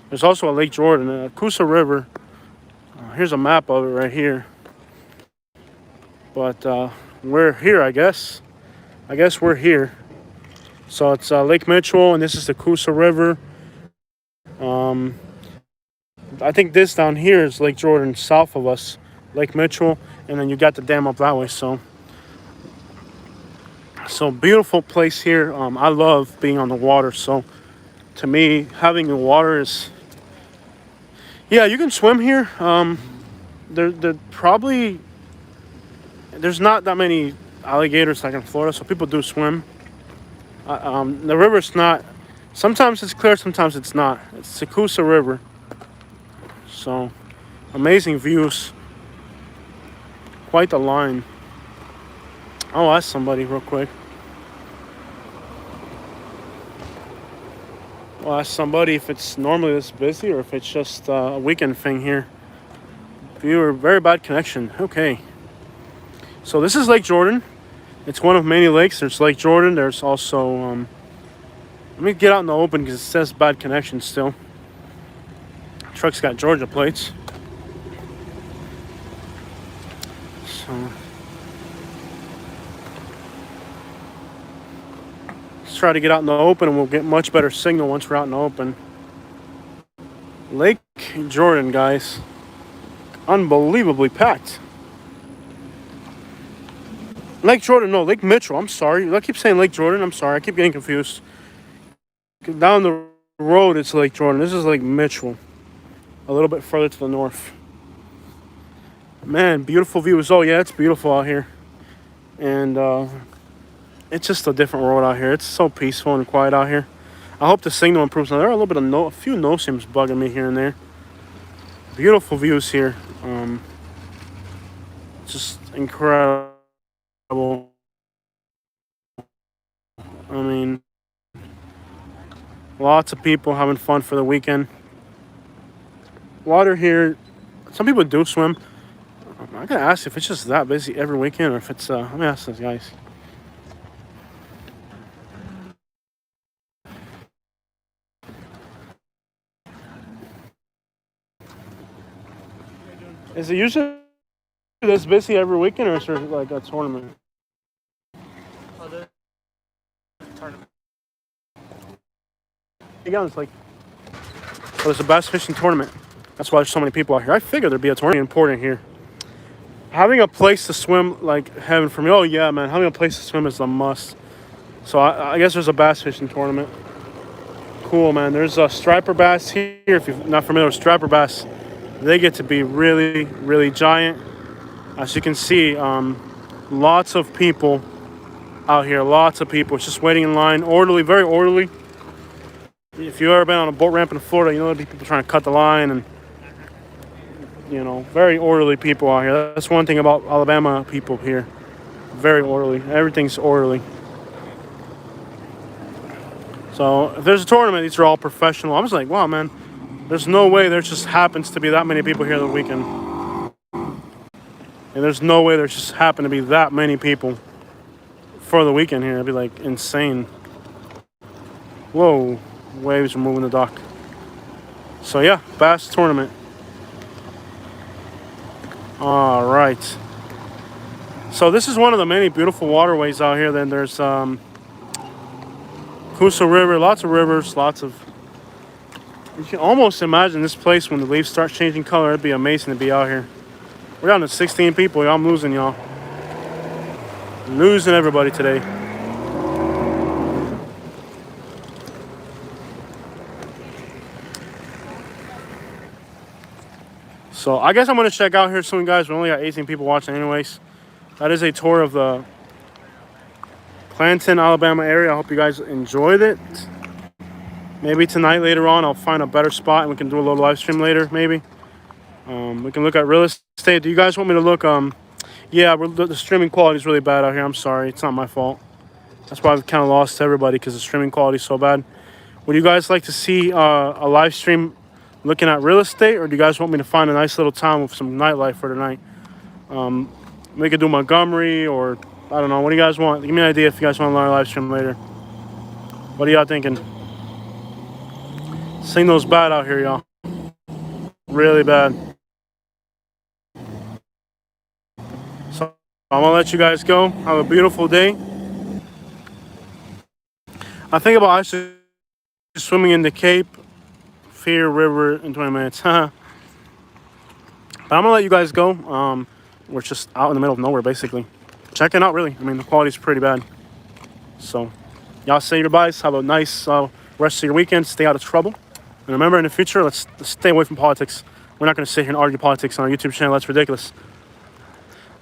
There's also a Lake Jordan, a Coosa River. Here's a map of it right here. But we're here, I guess. I guess we're here. So it's Lake Mitchell, and this is the Coosa River. I think this down here is Lake Jordan, south of us, Lake Mitchell, and then you got the dam up that way. So beautiful place here. I love being on the water. So to me, having the water is, yeah, you can swim here. There's not that many alligators like in Florida, so people do swim. The river's not. Sometimes it's clear, sometimes it's not. It's the Coosa River. So, amazing views. Quite the line. I'll ask somebody real quick. I'll ask somebody if it's normally this busy or if it's just a weekend thing here. Viewer, very bad connection. Okay. So this is Lake Jordan. It's one of many lakes. There's Lake Jordan. There's also, let me get out in the open because it says bad connection still. Truck's got Georgia plates. So let's try to get out in the open and we'll get much better signal once we're out in the open. Lake Jordan, guys. Unbelievably packed. Lake Jordan, no, Lake Mitchell. I'm sorry. I keep saying Lake Jordan. I'm sorry. I keep getting confused. Down the road, it's Lake Jordan. This is Lake Mitchell. A little bit further to the north. Man, beautiful views. Oh, yeah, it's beautiful out here. And it's just a different world out here. It's so peaceful and quiet out here. I hope the signal improves. Now, there are a little bit of a few no-sims bugging me here and there. Beautiful views here. Just incredible. I mean, lots of people having fun for the weekend. Water here, some people do swim. I gotta ask if it's just that busy every weekend or if it's, let me ask those guys. Is it usually this busy every weekend or is there like a tournament? Again, it's like, oh, there's a bass fishing tournament. That's why there's so many people out here. I figured there'd be a tournament important here. Having a place to swim, like heaven for me. Oh yeah, man, having a place to swim is a must. So I guess there's a bass fishing tournament. Cool, man. There's a striper bass here. If you're not familiar with striper bass, they get to be really, really giant. As you can see, lots of people out here. Lots of people. It's just waiting in line. Orderly, very orderly. If you've ever been on a boat ramp in Florida, you know there'll be people trying to cut the line and, you know, very orderly people out here. That's one thing about Alabama people here. Very orderly. Everything's orderly. So if there's a tournament, these are all professional. I was like, wow, man, there's no way there just happens to be that many people here the weekend. And there's no way there just happen to be that many people for the weekend here. It'd be like insane. Whoa, waves are moving the dock. So yeah, bass tournament. All right. So this is one of the many beautiful waterways out here. Then there's Coosa River, lots of rivers, lots of. You can almost imagine this place when the leaves start changing color. It'd be amazing to be out here. We're down to 16 people. I'm losing y'all. Losing everybody today. So I guess I'm going to check out here soon, guys. We only got 18 people watching anyways. That is a tour of the Clanton, Alabama area. I hope you guys enjoyed it. Maybe tonight, later on, I'll find a better spot and we can do a little live stream later, maybe. We can look at real estate. Do you guys want me to look? Yeah, the streaming quality is really bad out here. I'm sorry. It's not my fault. That's why I've kind of lost everybody because the streaming quality is so bad. Would you guys like to see a live stream looking at real estate, or do you guys want me to find a nice little town with some nightlife for tonight? We could do Montgomery, or I don't know. What do you guys want? Give me an idea if you guys want to learn a live stream later. What are y'all thinking? Signal's bad out here, y'all. Really bad. So I'm gonna let you guys go. Have a beautiful day. I think about actually swimming in the Cape Fear River in 20 minutes. But I'm gonna let you guys go. We're just out in the middle of nowhere, basically. Checking out, really. I mean, the quality's pretty bad. So, y'all say your goodbyes. Have a nice rest of your weekend. Stay out of trouble. And remember, in the future, let's stay away from politics. We're not going to sit here and argue politics on our YouTube channel. That's ridiculous.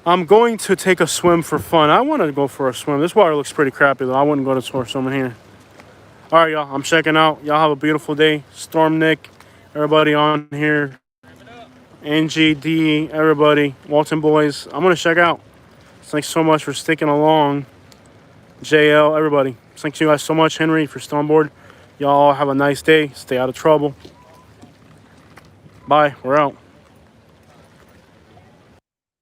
I'm going to take a swim for fun. I want to go for a swim. This water looks pretty crappy, though. I wouldn't go to swim in here. All right, y'all. I'm checking out. Y'all have a beautiful day. Storm Nick, everybody on here. Angie, D, everybody. Walton Boys. I'm going to check out. Thanks so much for sticking along. JL, everybody. Thanks you guys so much. Henry, for still on board. Y'all have a nice day. Stay out of trouble. Bye. We're out.